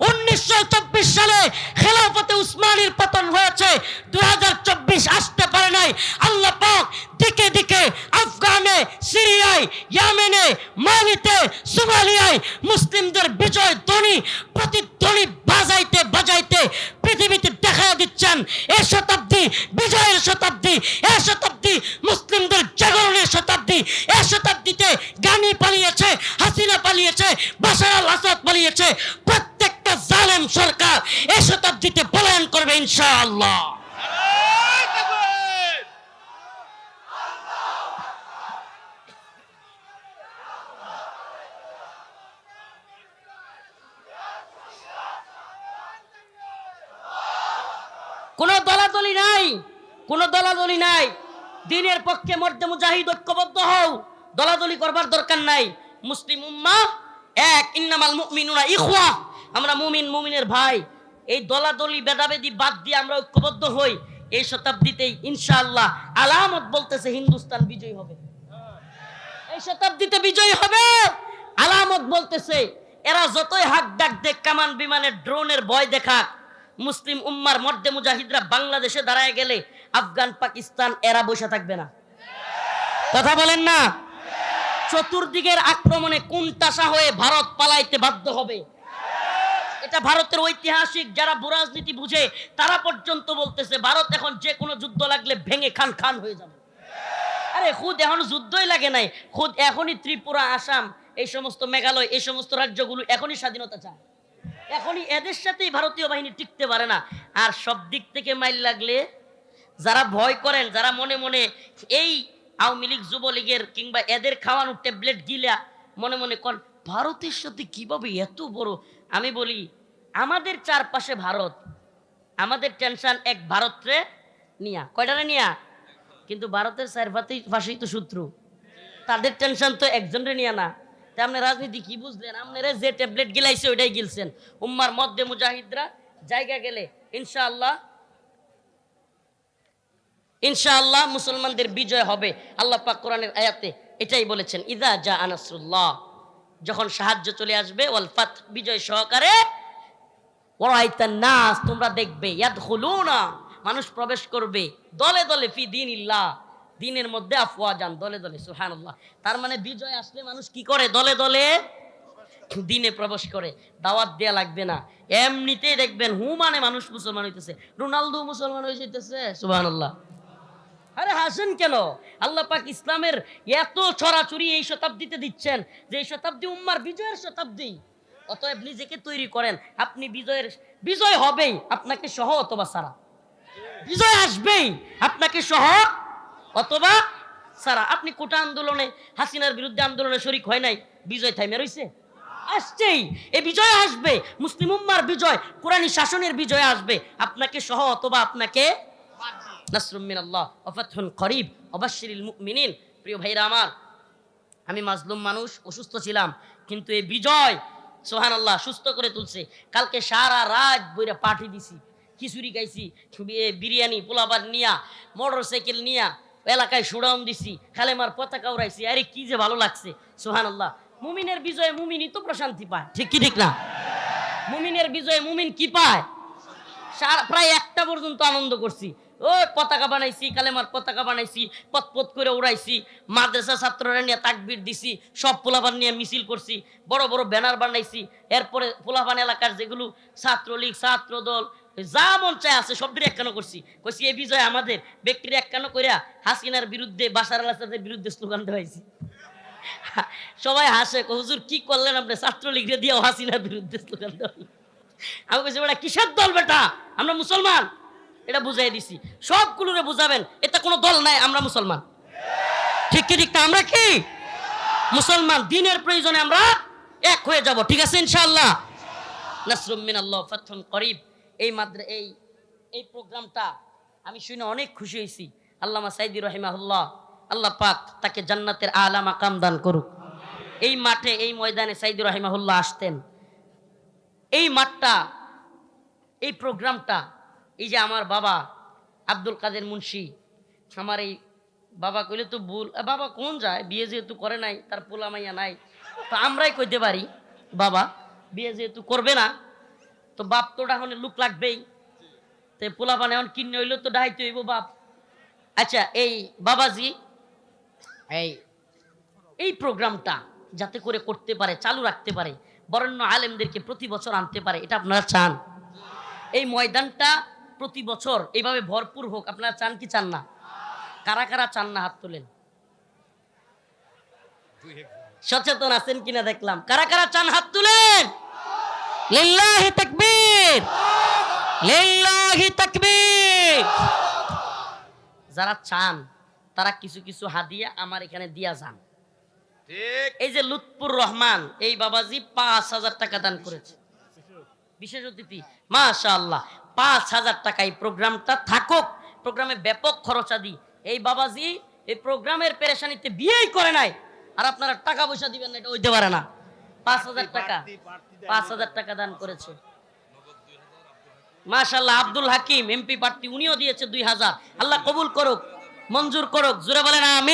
1924 সালে খেলাফতে উসমানীর পতন হয়েছে, 2024 আসতে পারে নাই। আল্লাহ পাক দিকে দিকে আফগানে, সিরিয়ায়, ইয়েমেনে, মালিতে, সোমালিয়ায় মুসলিমদের বিজয় ধ্বনি, প্রতিধ্বনি বাজাইতে বাজাইতে পৃথিবীতে দেখা দিচ্ছেন। এ শতাব্দী বিজয়ের শতাব্দী, এ শতাব্দী মুসলিমদের জাগরণের শতাব্দী। এ শতাব্দীতে গানি পালিয়েছে, হাসিনা পালিয়েছে, বাশার আল আসাদ পালিয়েছে, প্রত্যেকটা জালেম সরকার এ শতাব্দীতে পলায়ন করবে ইনশাআল্লাহ। কোনো দলাদলি নাই, কোনো দলাদলি নাই। দ্বীনের পক্ষে মর্দে মুজাহিদ ঐক্যবদ্ধ হও, দলাদলি করবার দরকার নাই। মুসলিম উম্মাহ এক, ইন্নামাল মুমিনুনা ইখওয়া, আমরা মুমিন, মুমিনের ভাই, এই দলাদলি ভেদাভেদি বাদ দিয়ে আমরা ঐক্যবদ্ধ হই। এই শতাব্দীতেই ইনশাআল্লাহ আলামত বলতেছে হিন্দুস্তান বিজয়ী হবে। এই শতাব্দীতে বিজয়ী হবে, আলামত বলতেছে। এরা যতই হাক ডাক দেখ, কামান বিমানের ড্রোনের ভয় দেখাক, মুসলিম উম্মার মর্দে মুজাহিদরা বাংলাদেশে দাঁড়ায় গেলে আফগান, পাকিস্তান এরা বসে থাকবে না। কথা বলেন না? চতুর্দিকের আক্রমণে কুণ্ঠাসা হয়ে ভারত পালাইতে বাধ্য হবে। এটা ভারতের ঐতিহাসিক যারা রাজনীতি বুঝে তারা পর্যন্ত বলতেছে ভারত এখন যে কোনো যুদ্ধ লাগলে ভেঙে খান খান হয়ে যাবে। আরে খুদ এখন যুদ্ধই লাগে নাই, খুদ এখনই ত্রিপুরা, আসাম, এই সমস্ত মেঘালয়, এই সমস্ত রাজ্যগুলো এখনই স্বাধীনতা চায়। এখনই এদের সাথেই ভারতীয় বাহিনী টিকতে পারে না। আর সব দিক থেকে মাইল লাগলে যারা ভয় করেন, যারা মনে মনে এই আওয়ামী লীগ, যুবলীগের কিংবা এদের খাওয়ানো ট্যাবলেট গিলা মনে মনে কন ভারতের সাথে কিভাবে এত বড়, আমি বলি আমাদের চারপাশে ভারত, আমাদের টেনশন এক ভারতরে নিয়া, কয়টারে নিয়া, কিন্তু ভারতের চার পাশেই তো শত্রু, তাদের টেনশন তো একজনের নিয়া না। তা আপনি রাজনীতি কি বুঝলেন? আপনারা যে ট্যাবলেট গিলাইছে ওইটাই গিলছেন। উম্মার মধ্যে মুজাহিদরা জায়গা গেলে ইনশাআল্লাহ, ইনশাআল্লাহ মুসলমানদের বিজয় হবে। আল্লাহ পাক কোরআনের আয়াতে এটাই বলেছেন, ইযা জা নাসরুল্লাহ, যখন সাহায্য চলে আসবে, ওয়াল ফাত, বিজয় সহকারে, ওয়ারাইতান নাস, তোমরা দেখবে, ইয়াদখুলুনা, মানুষ প্রবেশ করবে, দলে দলে ফি দীনিল্লাহ, দিনের মধ্যে আফওয়াজান, দলে দলে। সুবহানাল্লাহ। তার মানে বিজয় আসলে মানুষ কি করে? দলে দলে দিনে প্রবেশ করে। দাওয়াত দেয়া লাগবে না, এমনিতেই দেখবেন মানে মানুষ মুসলমান হইতেছে। রোনালদো মুসলমান হয়ে যেতেছে। সুবহানাল্লাহ। আরে হাসেন কেন? আল্লাহ পাক ইসলামের এত ছড়াছড়ি এই শতাব্দীতে দিচ্ছেন যে এই শতাব্দী উম্মার বিজয়ের শতাব্দী। অতএব নিজেকে তৈরি করেন, আপনি বিজয় হবেই, আপনাকে সহ অথবা সারা। বিজয় আসবেই, আপনাকে সহ অথবা সারা। আপনি কোটা আন্দোলনে, হাসিনার বিরুদ্ধে আন্দোলনে শরিক হয় নাই, বিজয় থাইমে রইছে? আসছেই, এই বিজয় আসবে, মুসলিম উম্মার বিজয়, কোরআনী শাসনের বিজয় আসবে, আপনাকে সহ অথবা আপনাকে। নাসরুম মিনাল্লাহ ওয়া ফাতহুন করিব ওয়া বাশশিরিল মুমিনিন। প্রিয় ভাইরা আমার, আমি মাজলুম মানুষ, অসুস্থ ছিলাম, কিন্তু এই বিজয় সুবহানাল্লাহ সুস্থ করে তুলছে। কালকে সারা রাত বইরা পার্টি দিছি, খিচুড়ি খাইছি, বিরিয়ানি, পোলাপান নিয়া, মোটরসাইকেল নিয়া এলাকায় সুড়াউন দিছি, কালেমার পতাকা উড়াইছি। আরে কি যে ভালো লাগছে। সুবহানাল্লাহ। মুমিনের বিজয়ে মুমিনই তো প্রশান্তি পায়, ঠিক কি ঠিক না? মুমিনের বিজয়ে মুমিন কি পায়? প্রায় 1টা পর্যন্ত আনন্দ করছি। ওই পতাকা বানাইছি, কালেমার পতাকা বানাইছি, পথ করে উড়াইছি, মাদ্রাসা ছাত্ররা নিয়ে তাকবীর দিছি, সব পোলাপান নিয়ে মিছিল করছি, বড় বড় ব্যানার বানাইছি। এরপরে পোলাপান এলাকার যেগুলো ছাত্রলীগ, ছাত্রদল, যা মন চায় আছে সব দিয়ে একখানো করছি। কইছি এই বিজয় আমাদের, ব্যক্তির একখানো কইরা হাসিনার বিরুদ্ধে, বাশার আল আসাদের বিরুদ্ধে স্লোগান দেওয়াইছি। সবাই হাসে, হুজুর কি করলেন আপনি? ছাত্রলীগরে দিয়ে হাসিনার বিরুদ্ধে স্লোগান দেওয়া। আমি কইছি বেটা কিসের দল বেটা, আমরা মুসলমান, এটা বুঝাই দিছি। সবগুলোরে বুঝাবেন এটা কোনো দল নাই, আমরা মুসলমান। ঠিক কি ঠিক না? আমরা কি মুসলমান? দিনের প্রয়োজনে আমরা এক হয়ে যাব, ঠিক আছে ইনশাআল্লাহ। নাসরুম মিনাল্লাহ ওয়া ফাতহুন করিব। এই প্রোগ্রামটা আমি শুনে অনেক খুশি হয়েছি। আল্লামা সাইদি রাহিমাহুল্লাহ, আল্লাহ পাক তাকে জান্নাতের আলা মাকাম দান করুক। এই মাঠে, এই ময়দানে সাইদি রাহিমাহুল্লাহ আসতেন। এই মাঠটা, এই প্রোগ্রামটা, এই যে আমার বাবা আব্দুল কাদের মুন্সি, আমার এই বাবা কইলে তো ভুল, বাবা কোন যায়, বিয়ে যেহেতু করে নাই, তার পোলা মাইয়া নাই, তো আমরাই কইতে পারি বাবা বিয়ে যেহেতু করবে না, তো বাপ তো ডাহনে লুক লাগবেই, তো পোলা পানে এখন কিনে হইলেও তো ডাহাইতে হইব বাপ। আচ্ছা, এই বাবাজি এই প্রোগ্রামটা যাতে করে করতে পারে, চালু রাখতে পারে, বরেণ্য আলেমদেরকে প্রতি বছর আনতে পারে, এটা আপনারা চান? এই ময়দানটা প্রতি বছর এইভাবে ভরপুর হোক, আপনারা চান কি চান না? কারা কারা চান না হাত তোলেন। সচেতন আছেন কিনা দেখলাম। কারা কারা চান হাত তুলেন। লিল্লাহি তাকবীর, লিল্লাহি তাকবীর। যারা চান তারা কিছু কিছু হাদিয়া আমার এখানে দিয়া যান। ঠিক। এই যে লুৎফুর রহমান, এই বাবাজি 5,000 টাকা দান করেছে, বিশেষ অতিথি, মাশাআল্লাহ। 5,000 টাকা। এই প্রোগ্রামটা থাকুক, প্রোগ্রামে ব্যাপক খরচাদি। এই বাবাজি এই প্রোগ্রামের পেরেশানিতে বিয়েই করে নাই, আর আপনারা টাকা পয়সা দিবেন না, এটা হইতে পারে না। 5,000 টাকা, 5,000 টাকা দান করেছে। মাশাআল্লাহ, আব্দুল হাকিম এমপি প্রার্থী, উনিও দিয়েছে 2,000। আল্লাহ কবুল করুক, মঞ্জুর করুক, জোরে বলেন আমিন।